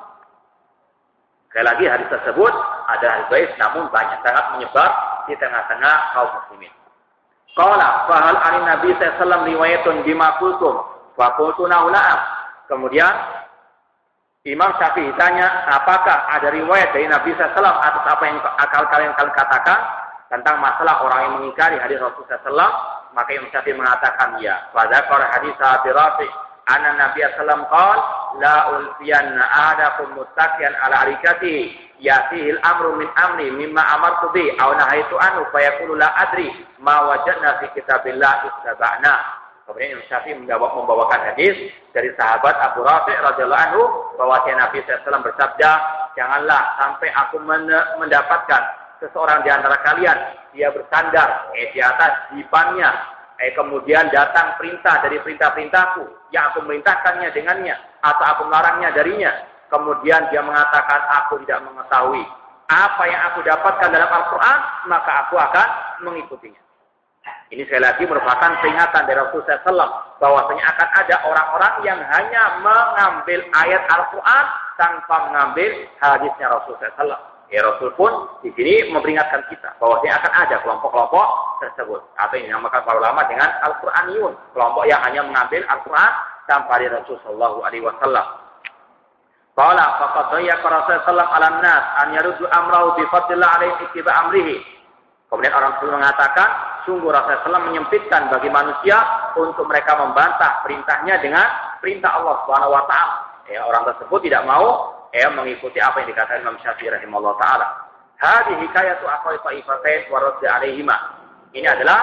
[SPEAKER 1] Sekali lagi hadis tersebut ada hadis baik namun banyak sangat menyebar di tengah-tengah kaum muslimin. Qala fa hal an Nabi sallallahu alaihi wasallam riwayatun bima qultum fa qultu na'am. Kemudian Imam Syafi'i tanya, apakah ada riwayat dari Nabi sallallahu alaihi wasallam atas apa yang kalian katakan tentang masalah orang yang mengingkari hadis Rasul sallallahu alaihi wasallam? Maka Imam Syafi'i mengatakan ya. Fa dzakara hadis Abi Rafi' anna Nabi sallallahu alaihi wasallam qala la ulfiyanna ahadakum muttaqiyan ala arikatihi yatihil amru min amri mimma amartu bi aw nahaitu anhu fa yaqulu la adri ma wajadna fi kitabillah ittaba'na. Kemudian Imam Syafi'i membawakan hadis dari sahabat Abu Rafi' radhiyallahu anhu bahwa Nabi SAW bersabda, janganlah sampai aku mendapatkan seseorang di antara kalian dia bersandar di atas dipannya, kemudian datang perintah dari perintah-perintahku yang aku merintahkannya dengannya atau aku melarangnya darinya, kemudian dia mengatakan aku tidak mengetahui apa yang aku dapatkan dalam Al-Quran, maka aku akan mengikutinya. Ini sekali lagi merupakan peringatan dari Rasulullah SAW bahwasanya akan ada orang-orang yang hanya mengambil ayat Al-Quran tanpa mengambil hadisnya Rasulullah SAW. Ya, Rasul pun di sini memperingatkan kita bahwasanya akan ada kelompok-kelompok tersebut atau yang dinamakan para ulama dengan Al-Quraniyun, kelompok yang hanya mengambil Al-Quran tanpa dari Rasulullah SAW. Qala faqad dayyaqa Rasulullah SAW 'alan nas an yaruddu amrahu bi fadlillah 'alaihi ittiba amrihi. Kemudian orang tersebut mengatakan, sungguh Rasulullah SAW menyempitkan bagi manusia untuk mereka membantah perintahnya dengan perintah Allah Subhanahu wa taala. Ya, orang tersebut tidak mau mengikuti apa yang dikatakan Imam Syafi'i rahimahullah taala. Hadhihi hikayatu aqwali ta'ifatain wa radd 'alaihima. Ini adalah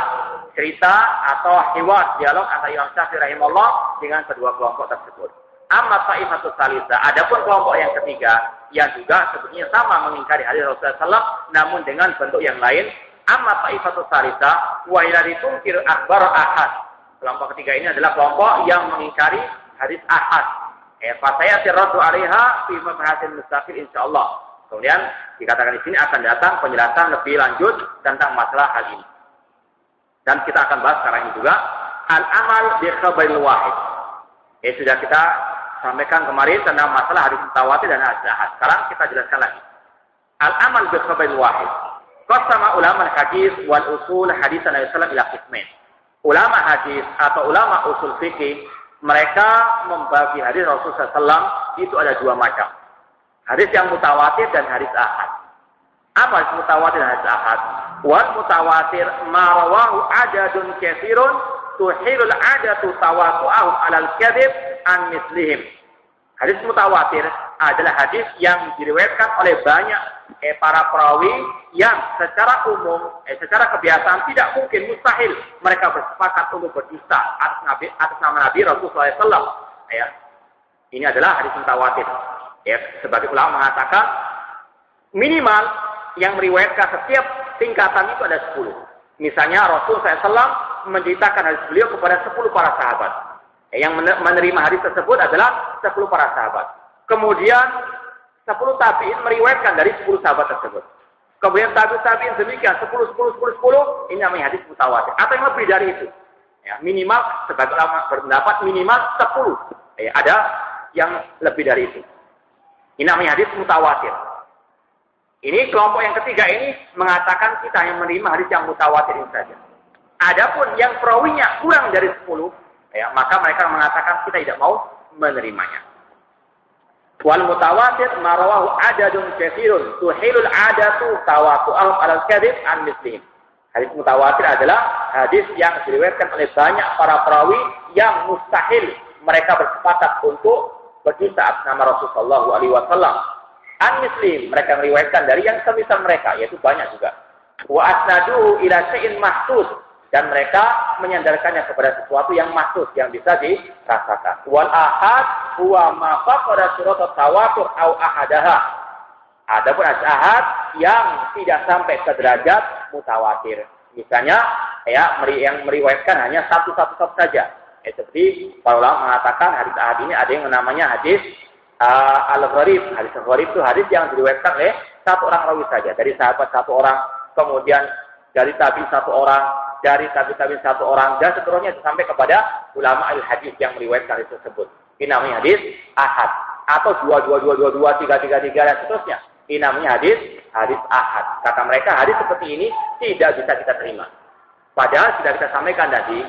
[SPEAKER 1] cerita atau hiwar dialog antara Imam Syafi'i rahimahullah dengan kedua kelompok tersebut. Amma ta'ifatus salisa, adapun kelompok yang ketiga yang juga sebetulnya sama mengingkari hadis Rasulullah SAW namun dengan bentuk yang lain. Amma ta'ifatus salisa wa ilari tungkir akhbar ahad. Kelompok ketiga ini adalah kelompok yang mengingkari hadis ahad. Fasayati raddu 'alaiha fi mabahasin mustaqil insyaallah. Kemudian dikatakan di sini akan datang penjelasan lebih lanjut tentang masalah hal ini. Dan kita akan bahas sekarang ini juga al-amal bi khabaril wahid. Sudah kita sampaikan kemarin tentang masalah hadis mutawatir dan hadis ahad. Sekarang kita jelaskan lagi. Al-amal bi khabaril wahid. Qasama ulama hadis wal usul hadis Nabi sallallahu alaihi wasallam ila qismain. Ulama hadis atau ulama usul fikih mereka membagi hadis Rasulullah SAW itu ada dua macam. Hadis yang mutawatir dan hadis ahad. Apa hadis mutawatir dan hadis ahad? Wal mutawatir ma rawahu adadun katsirun tuhilul adatu tawatu'ahum 'alal kadhib an mislihim. Hadis mutawatir adalah hadis yang diriwayatkan oleh banyak para perawi yang secara umum, secara kebiasaan tidak mungkin, mustahil mereka bersepakat untuk berdusta atas nama Nabi Rasulullah SAW. Ya. Ini adalah hadis mutawatir. Ya, sebagai ulama mengatakan minimal yang meriwayatkan setiap tingkatan itu ada 10. Misalnya Rasulullah SAW menceritakan hadis beliau kepada 10 para sahabat. Yang menerima hadis tersebut adalah 10 para sahabat. Kemudian 10 tabi'in meriwayatkan dari 10 sahabat tersebut. Kemudian tabi'in demikian 10, ini namanya hadis mutawatir. Atau yang lebih dari itu. Ya, minimal sebagai ulama berpendapat minimal 10. Ya, ada yang lebih dari itu. Ini namanya hadis mutawatir. Ini kelompok yang ketiga ini mengatakan kita yang menerima hadis yang mutawatir ini saja. Adapun yang perawinya kurang dari 10, ya, maka mereka mengatakan kita tidak mau menerimanya. Wal mutawatir marawahu adadun katsirun tuhilul adatu tawatu'ahum 'alal kadhib an mislihim. Hadis mutawatir adalah hadis yang diriwayatkan oleh banyak para perawi yang mustahil mereka bersepakat untuk berdusta atas nama Rasulullah sallallahu alaihi wasallam. An mislihim, mereka meriwayatkan dari yang semisal mereka, yaitu banyak juga. Wa asnaduhu ila syai'in mahsus, dan mereka menyandarkannya kepada sesuatu yang mahsus, yang bisa dirasakan. Wal ahad huwa ma faqara syurat tawatur au ahadaha. Adapun ahad yang tidak sampai ke derajat mutawatir. Misalnya ya yang meriwayatkan hanya satu saja. Seperti para ulama mengatakan hadis ahad ini ada yang namanya hadis al-gharib. Hadis al-gharib itu hadis yang diriwayatkan oleh satu orang rawi saja, dari sahabat satu orang, kemudian dari tabi satu orang, dari tabi'in satu orang dan seterusnya sampai kepada ulama al-hadis yang meriwayatkan hadis tersebut. Ini namanya hadis ahad atau 2 3 dan seterusnya. Ini namanya hadis ahad. Kata mereka hadis seperti ini tidak bisa kita terima. Padahal sudah kita sampaikan tadi,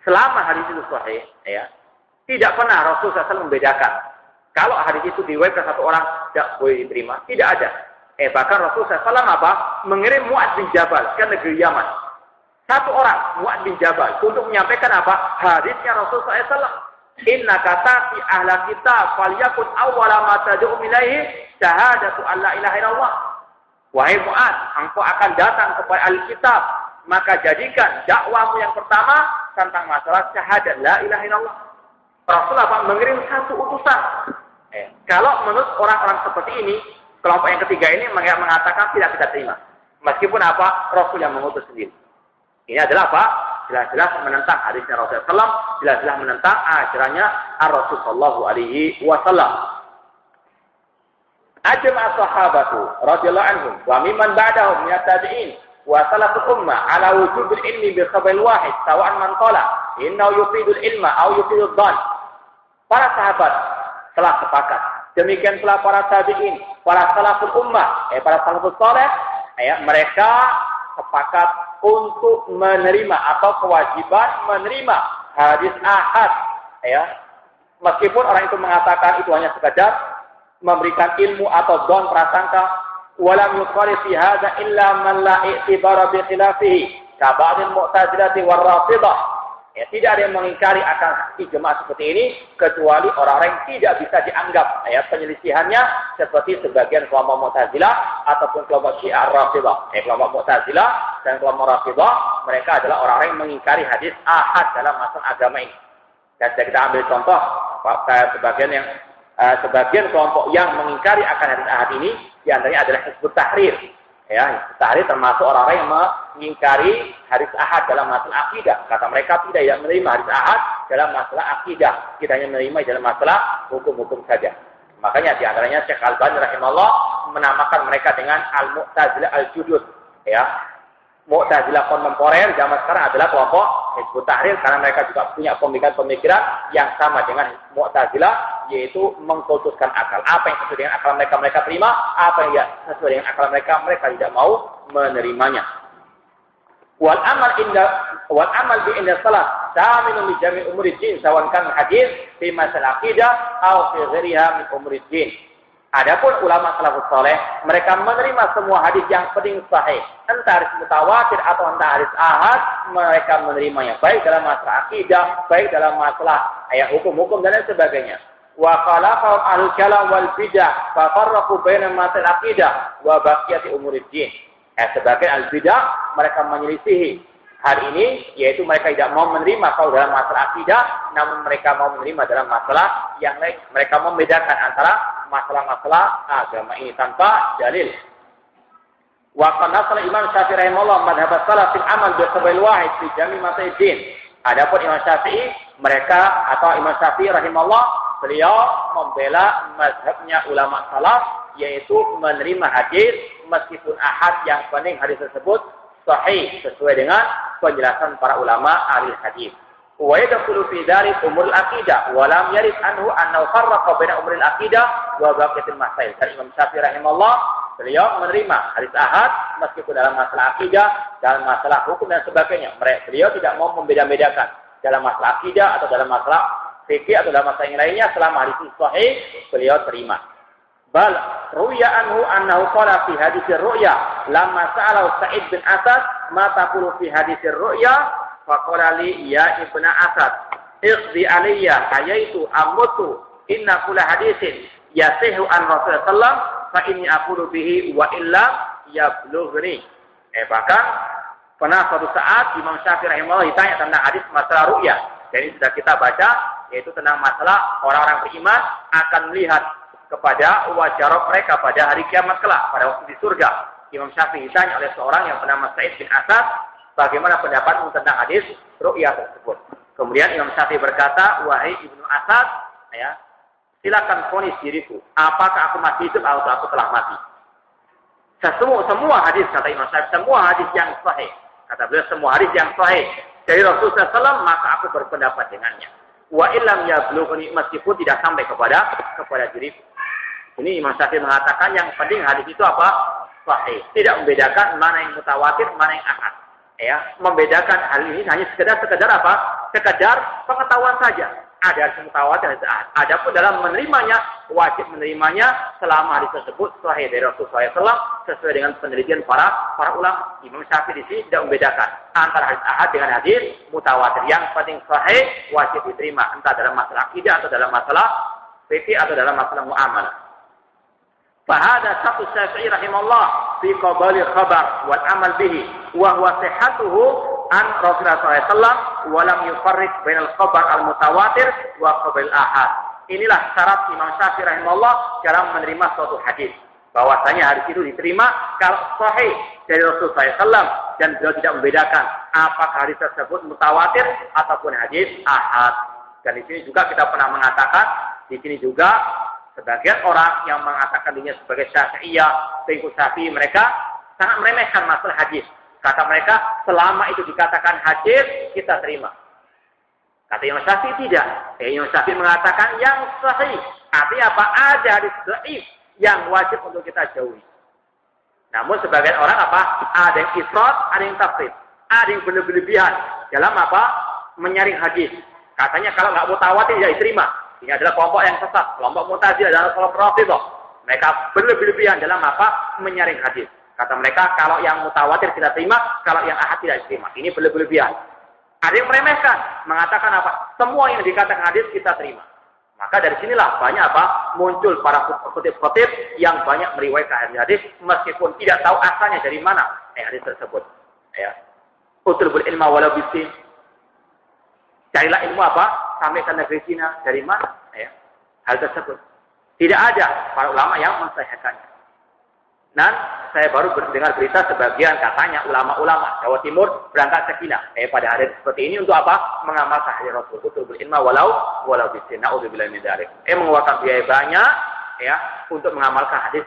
[SPEAKER 1] selama hadis itu sahih, ya, tidak pernah Rasulullah SAW membedakan. Kalau hadis itu diriwayatkan satu orang tidak boleh diterima, tidak ada. Bahkan Rasulullah SAW apa? Mengirim Mu'adz bin Jabal ke negeri Yaman. Satu orang, Mu'adz bin Jabal, untuk menyampaikan apa? Hadisnya Rasulullah SAW. Inna katati ahla kitab falyakun awwala ma tad'u ilaihi syahadatu an la ilaha illallah. Wahai Mu'adz, engkau akan datang kepada Alkitab, maka jadikan dakwahmu yang pertama tentang masalah syahadat la ilaha illallah. Rasulullah mengirim satu utusan. Kalau menurut orang-orang seperti ini, kelompok yang ketiga ini mengatakan tidak kita terima. Meskipun apa? Rasul yang mengutus sendiri. Ini adalah apa? Jelas-jelas menentang hadisnya Rasulullah SAW, jelas-jelas menentang ajarannya Rasul Sallallahu Alaihi Wasallam. Ajma'a sahabatu radhiyallahu anhum wa mimman ba'dahum min at-tabi'in wa salaful ummah ala wujudil ilmi bil khabar wahid sawa'an man qala innahu yufidul ilma aw yufidud dhann. Para sahabat telah sepakat. Demikian pula para tabi'in, para salaful ummah, para salafus saleh, mereka sepakat untuk menerima atau kewajiban menerima hadis ahad, meskipun orang itu mengatakan itu hanya sekadar memberikan ilmu atau don prasangka, walam yuqali fi hadza illa man la i'tibara bi khilafihi ka ba'dil mu'tazilati war rafidah. Tidak ada yang mengingkari akan ijma seperti ini kecuali orang-orang yang tidak bisa dianggap penyelisihannya seperti sebagian kelompok Mu'tazilah ataupun kelompok Syiah Rafidah. Kelompok Mu'tazilah dan kelompok Rafidah mereka adalah orang-orang yang mengingkari hadis ahad dalam masalah agama ini. Dan kita ambil contoh sebagian kelompok yang mengingkari akan hadis ahad ini di antaranya adalah Hizbut Tahrir. Hizbut Tahrir termasuk orang-orang yang mengingkari hadis ahad dalam masalah akidah. Kata mereka tidak menerima hadis ahad dalam masalah akidah, tidak hanya menerima dalam masalah hukum-hukum saja. Makanya di antaranya Syekh Al-Albani rahimahullah menamakan mereka dengan Al-Mu'tazilah Al-Judud. Mu'tazilah kontemporer zaman sekarang adalah kelompok Hizbut Tahrir karena mereka juga punya pemikiran-pemikiran yang sama dengan Mu'tazilah, yaitu mengkultuskan akal. Apa yang sesuai dengan akal mereka terima, apa yang sesuai dengan akal mereka tidak mau menerimanya. Wal amal bi inda salat syamilun li jami' umuri din sawan kan hadis fi masalah aqidah aw fi ghairiha min umuri din. Adapun ulama salafus saleh, mereka menerima semua hadis yang penting sahih, entah hadis mutawatir atau entah hadis ahad, mereka menerimanya baik dalam masalah akidah, baik dalam masalah hukum-hukum dan lain sebagainya. Wa khalaqahum ahlul kalam wal bidah fa farraqu baina masail aqidah wa baqiyati umuriddin. Sebagian al-bidah mereka menyelisihi hal ini, yaitu mereka tidak mau menerima kalau dalam masalah akidah, namun mereka mau menerima dalam masalah yang lain. Mereka membedakan antara masalah-masalah agama ini tanpa dalil. Wa qala Imam Syafi'i rahimahullah madhhab salaf fil amal bil qabil wahid fi jami' masail din. Adapun Imam Syafi'i, mereka atau Imam Syafi'i rahimahullah, beliau membela mazhabnya ulama salaf, yaitu menerima hadis meskipun ahad yang penting hadis tersebut sahih sesuai dengan penjelasan para ulama ahli hadis. Wa yadkhulu fi dzalik umurul aqidah wa lam yarid anhu annahu farraqa baina umuril aqidah wa baqiyatil masail. Dan Imam Syafi'i rahimahullah, beliau menerima hadis ahad meskipun dalam masalah akidah, dalam masalah hukum dan sebagainya. Beliau tidak mau membeda-bedakan dalam masalah akidah atau dalam masalah fikih atau dalam masalah yang lainnya. Selama hadis sahih, beliau terima. Bal ruya anhu annahu qala fi haditsir ru'ya lamma sa'ala Sa'id bin Asad ma taqulu fi haditsir ru'ya faqala li ya ibnu Asad iqdi alayya hayaitu amutu inna kulla haditsin yasihu an Rasulullah sallam fa inni aqulu bihi wa illa yablughni. Bahkan pernah suatu saat Imam Syafi'i rahimahullah ditanya tentang hadis masalah ru'ya. Jadi sudah kita baca, yaitu tentang masalah orang-orang beriman akan melihat kepada wajah mereka pada hari kiamat kelak, pada waktu di surga. Imam Syafi'i ditanya oleh seorang yang bernama Sa'id bin Asad, bagaimana pendapatmu tentang hadis ru'ya tersebut. Kemudian Imam Syafi'i berkata, wahai Ibnu Asad, silakan vonis diriku, apakah aku masih hidup atau aku telah mati. Semua hadis, kata Imam Syafi'i, semua hadis yang sahih, Kata beliau, semua hadis yang sahih dari Rasulullah SAW, maka aku berpendapat dengannya. Wa illam yablughni, meskipun tidak sampai kepada diriku. Ini Imam Syafi'i mengatakan yang penting hadis itu apa? Sahih. Tidak membedakan mana yang mutawatir, mana yang ahad. Ya, membedakan hal ini hanya sekedar apa? Sekedar pengetahuan saja. Ada hadis mutawatir, ada ahad. Adapun dalam menerimanya, wajib menerimanya selama hadis tersebut sahih dari Rasulullah SAW sesuai dengan penelitian para ulama. Imam Syafi'i di sini tidak membedakan antara hadis ahad dengan hadis mutawatir. Yang penting sahih wajib diterima, entah dalam masalah akidah atau dalam masalah fikih atau dalam masalah muamalah. Fahada satu Syafi'i rahimahullah fi qabali khabar wal amal bihi wa huwa sihhatuhu an Rasulullah SAW wa lam yufarriq bainal khabar al mutawatir wa khabar ahad. Inilah syarat Imam Syafi'i rahimahullah dalam menerima suatu hadis. Bahwasanya hadis itu diterima kalau sahih dari Rasulullah SAW dan beliau tidak membedakan apakah hadis tersebut mutawatir ataupun hadis ahad. Dan di sini juga kita pernah mengatakan, di sini juga sebagian orang yang mengatakan dirinya sebagai Syafi'iyah, pengikut Syafi'i, mereka sangat meremehkan masalah hadis. Kata mereka, selama itu dikatakan hadis, kita terima. Kata Imam Syafi'i tidak. Imam Syafi'i mengatakan yang sahih. Artinya apa? Ada hadis dhaif yang wajib untuk kita jauhi. Namun sebagian orang apa? Ada yang ifrat, ada yang tafsir. Ada yang berlebihan dalam apa? Menyaring hadis. Katanya kalau nggak mutawatir tidak diterima. Ini adalah kelompok yang sesat, kelompok Mu'tazilah dan kelompok Rafidhah. Mereka berlebihan dalam apa? Menyaring hadis. Kata mereka, kalau yang mutawatir kita terima, kalau yang ahad tidak diterima. Ini berlebihan. Ada yang meremehkan, mengatakan apa? Semua yang dikatakan hadis kita terima. Maka dari sinilah banyak apa? Muncul para khotib-khotib yang banyak meriwayatkan hadis meskipun tidak tahu asalnya dari mana hadis tersebut. Ya. Utlubul ilma walau bisin. Carilah ilmu apa? Sampai ke negeri Cina. Dari mana? Ya. Hal tersebut. Tidak ada para ulama yang mensahihkannya. Dan saya baru dengar berita sebagian katanya ulama-ulama Jawa Timur berangkat ke Cina. Pada hari seperti ini untuk apa? Mengamalkan hadis Rasul. Utlubul ilma walau bisin. Na'udzubillahi min dzalik. Mengeluarkan biaya banyak ya untuk mengamalkan hadis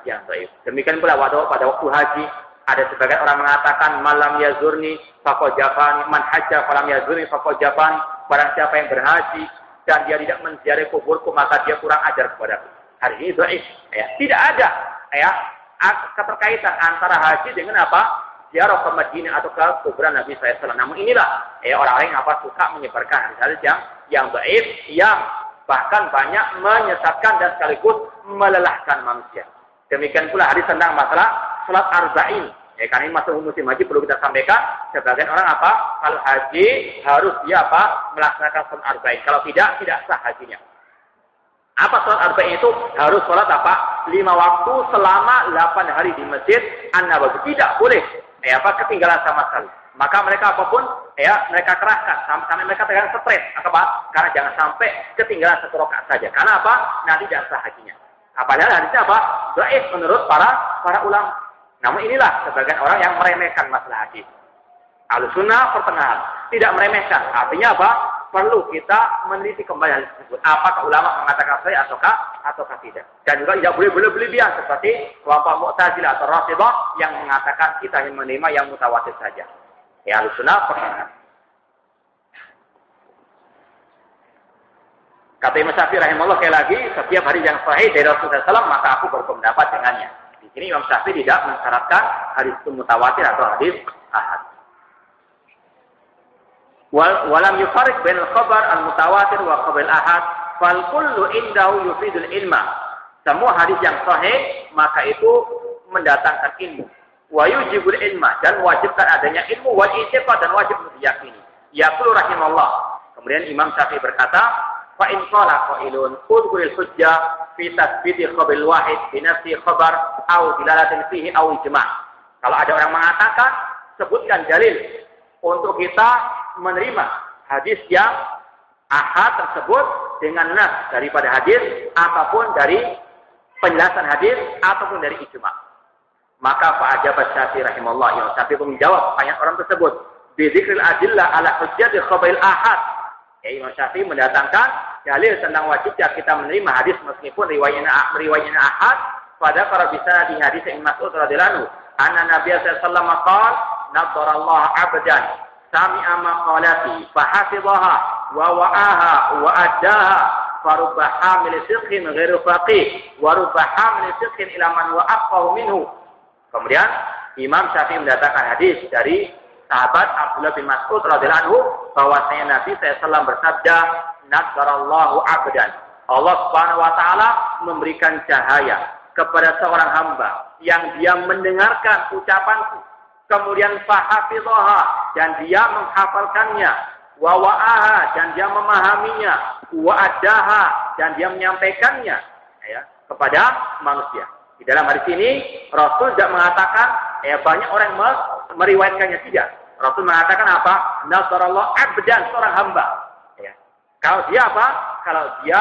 [SPEAKER 1] yang baik. Demikian pula pada waktu haji. Ada sebagian orang mengatakan malam yazurni faqad jafani, man hajja falam yazurni faqad jafani. Barang siapa yang berhaji dan dia tidak menziarahi kuburku maka dia kurang ajar kepadaku. Hari ini dhaif. Ya, tidak ada ya keterkaitan antara haji dengan apa? Ziarah ke Madinah atau ke kuburan Nabi SAW. Namun inilah orang-orang yang suka menyebarkan hadis yang dhaif yang bahkan banyak menyesatkan dan sekaligus melelahkan manusia. Demikian pula hadis tentang masalah salat arba'in. Karena ini masuk musim haji perlu kita sampaikan. Sebagian orang apa? Kalau haji harus dia apa? Melaksanakan salat arba'in. Kalau tidak sah hajinya. Apa salat arba'in itu? Harus salat apa? 5 waktu selama 8 hari di Masjid An-Nabawi. Tidak boleh ketinggalan sama sekali. Maka mereka apapun mereka kerahkan sampai mereka terkadang stres. Apa? Karena jangan sampai ketinggalan 1 rakaat saja. Karena apa? Nanti tidak sah hajinya. Padahal hadisnya apa? Dhaif menurut para ulama. Namun inilah sebagian orang yang meremehkan masalah hadis. Ahlussunnah pertengahan, tidak meremehkan. Artinya apa? Perlu kita meneliti kembali hadis tersebut. Apakah ulama mengatakan sahih ataukah tidak? Dan juga tidak boleh berlebihan seperti kelompok Mu'tazilah atau Rafidhah yang mengatakan kita hanya menerima yang mutawatir saja. Ahlussunnah pertengahan. Kata Imam Syafi'i rahimahullah sekali lagi, setiap hadis yang sahih dari Rasulullah SAW maka aku berpendapat dengannya. Di sini Imam Syafi'i tidak mensyaratkan hadis itu mutawatir atau hadis ahad. Walam yufarriq bainal khabar al-mutawatir wa khabar al-ahad, fal kullu indahu yufidul ilma. Semua hadis yang sahih maka itu mendatangkan ilmu. Wa yujibul ilma, dan wajibkan adanya ilmu, wal i'tiqad, dan wajib diyakini. Yaqulu rahimahullah. Kemudian Imam Syafi'i berkata, fa in qala qailun udhuril hujjah fi tathbiti khabar wahid bi nafsi khabar aw dilalatin fihi aw ijma'. Kalau ada orang mengatakan sebutkan dalil untuk kita menerima hadis yang ahad tersebut dengan nas daripada hadis ataupun dari penjelasan hadis ataupun dari ijma'. Maka fa ajaba Syafi'i rahimahullah, Imam Syafi'i menjawab pertanyaan orang tersebut bi dzikril adillah ala hujjati khabar ahad. Imam Syafi'i mendatangkan dalil tentang wajibnya kita menerima hadis meskipun riwayatnya ahad. Pada para bisa di hadis Ibnu Mas'ud radhiyallahu anhu, anna Nabi sallallahu alaihi wasallam qala, nadarallahu 'abdan sami'a maqalati fahafidhaha wa wa'aha wa addaha farubba hamil fiqhin ghairu faqih wa rubba hamil fiqhin ila man wa aqahu minhu. Kemudian Imam Syafi'i mendatangkan hadis dari sahabat Abdullah bin Mas'ud radhiyallahu anhu bahwasanya Nabi SAW bersabda, nadarallahu 'abdan. Allah Subhanahu wa taala memberikan cahaya kepada seorang hamba yang dia mendengarkan ucapanku, kemudian fahafidhaha dan dia menghafalkannya, wa wa'aha dan dia memahaminya, wa addaha dan dia menyampaikannya ya, kepada manusia. Di dalam hadis ini Rasul tidak mengatakan banyak orang meriwayatkannya, tidak. Rasul mengatakan apa? Nadarallahu 'abdan, seorang hamba. Ya. Kalau dia apa? Kalau dia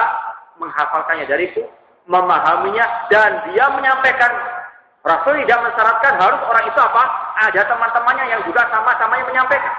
[SPEAKER 1] menghafalkannya dariku, memahaminya dan dia menyampaikan. Rasul tidak mensyaratkan harus orang itu apa? Ada teman-temannya yang juga sama-samanya menyampaikan.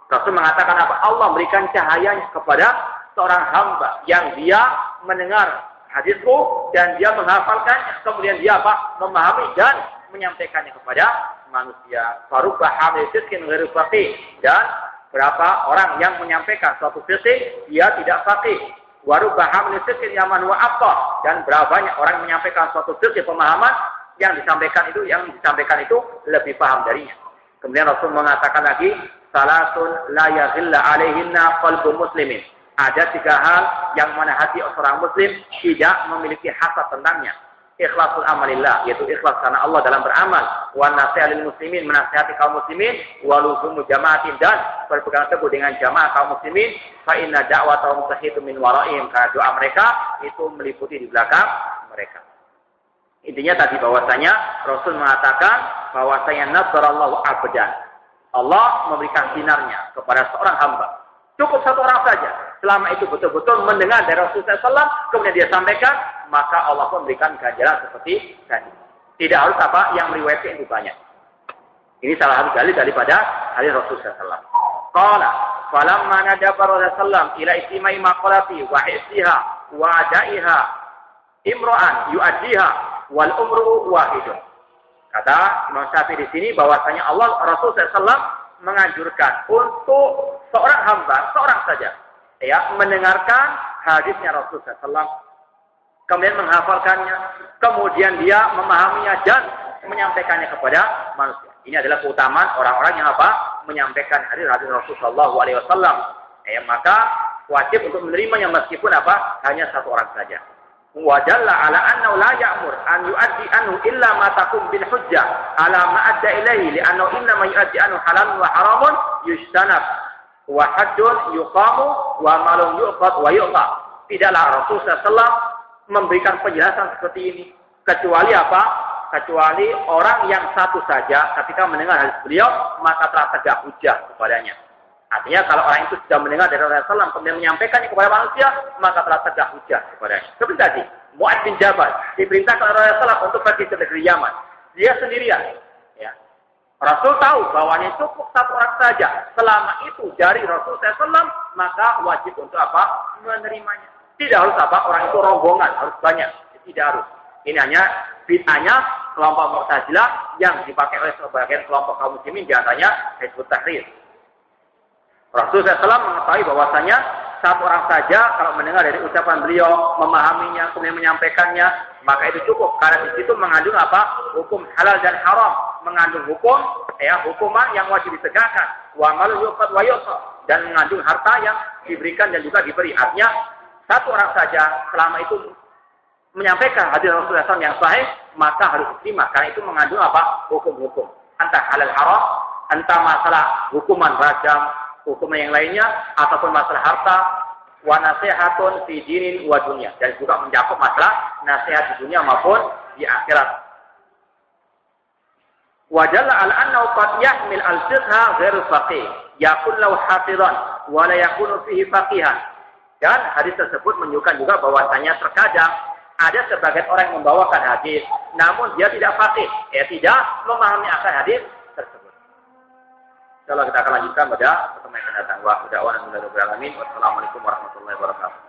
[SPEAKER 1] Rasul mengatakan apa? Allah memberikan cahayanya kepada seorang hamba yang dia mendengar hadisku dan dia menghafalkannya, kemudian dia apa? Memahami dan menyampaikannya kepada manusia. Farubba hamil fiqhin ghairu faqih, dan berapa orang yang menyampaikan suatu fiqh dia tidak faqih. Warubba hamil fiqhin yaman wa aqqa, dan berapa banyak orang menyampaikan suatu fiqh pemahaman yang disampaikan itu lebih paham darinya. Kemudian Rasul mengatakan lagi, salatun la yaghilla alaihinna qalbu muslimin. Ada 3 hal yang mana hati seorang muslim tidak memiliki hasad tentangnya. Ikhlasul amalillah, yaitu ikhlas karena Allah dalam beramal. Wa nasihatil muslimin, menasihati kaum muslimin. Wa luzumu jamaatin, dan berpegang teguh dengan jamaah kaum muslimin. Fa inna da'watahum tahitu min wara'ihim, karena doa mereka itu meliputi di belakang mereka. Intinya tadi bahwasanya Rasul mengatakan bahwasanya nadarallahu 'abdan. Allah memberikan sinarnya kepada seorang hamba. Cukup 1 orang saja. Selama itu betul-betul mendengar dari Rasulullah SAW, kemudian dia sampaikan, maka Allah pun memberikan ganjaran seperti tadi. Tidak harus apa yang meriwayatkan itu banyak. Ini salah satu dalil daripada hadis Rasulullah SAW. Qala falamma nadaba Rasulullah ila istimai maqalati wa hifziha wa adaiha imra'an yu'addiha wal umru wahidun. Kata Imam Syafi'i di sini bahwasanya Rasulullah SAW menganjurkan untuk seorang hamba, seorang saja, ya, mendengarkan hadisnya Rasulullah SAW, kemudian menghafalkannya, kemudian dia memahaminya dan menyampaikannya kepada manusia. Ini adalah keutamaan orang-orang yang apa? Menyampaikan hadis-hadis Rasulullah SAW. Ya, maka wajib untuk menerimanya meskipun apa? Hanya 1 orang saja. Wa jalla ala annahu la ya'mur an yu'addi anhu illa ma taqum bil hujjah ala ma adda ilaihi li annahu inna ma yu'addi anhu halal wa haramun yushtanab wa haddun yuqamu wa malum yuqad wa yuqa. Tidaklah Rasulullah SAW memberikan penjelasan seperti ini kecuali apa? Kecuali orang yang satu saja ketika mendengar hadis beliau maka telah tegak hujjah kepadanya. Artinya kalau orang itu sudah mendengar dari Rasulullah SAW kemudian menyampaikannya kepada manusia, maka telah tegak hujjah kepadanya. Seperti tadi, Mu'adz bin Jabal diperintahkan oleh Rasulullah untuk pergi ke negeri Yaman. Dia sendirian. Ya. Rasul tahu bahwa ini cukup 1 orang saja. Selama itu dari Rasulullah SAW, maka wajib untuk apa? Menerimanya. Tidak harus apa? Orang itu rombongan, harus banyak. Tidak harus. Ini hanya bid'ahnya kelompok Mu'tazilah yang dipakai oleh sebagian kelompok kaum muslimin, di antaranya Hizbut Tahrir. Rasulullah SAW mengetahui bahwasanya 1 orang saja kalau mendengar dari ucapan beliau, memahaminya, kemudian menyampaikannya, maka itu cukup. Karena di situ mengandung apa? Hukum halal dan haram, mengandung hukum, ya, hukuman yang wajib ditegakkan, wa mal yuqad wa yuqa, dan mengandung harta yang diberikan dan juga diberi. Artinya 1 orang saja selama itu menyampaikan hadis Rasulullah SAW yang sahih, maka harus diterima. Karena itu mengandung apa? Hukum-hukum. Entah halal haram, entah masalah hukuman rajam, hukuman yang lainnya, ataupun masalah harta, wa nasihatun fi dinin wa dunya, dan juga mencakup masalah nasihat di dunia maupun di akhirat. Wa jalla al annahu qad yahmil al fiqha ghairu faqih, yakun law hafizan wa la yakunu fihi faqihan. Dan hadis tersebut menunjukkan juga bahwasanya terkadang ada sebagian orang yang membawakan hadis, namun dia tidak faqih, tidak memahami akan hadis tersebut. Insyaallah kita akan lanjutkan pada pertemuan yang akan datang. Wa da'wana rabbil alamin. Wassalamualaikum warahmatullahi wabarakatuh.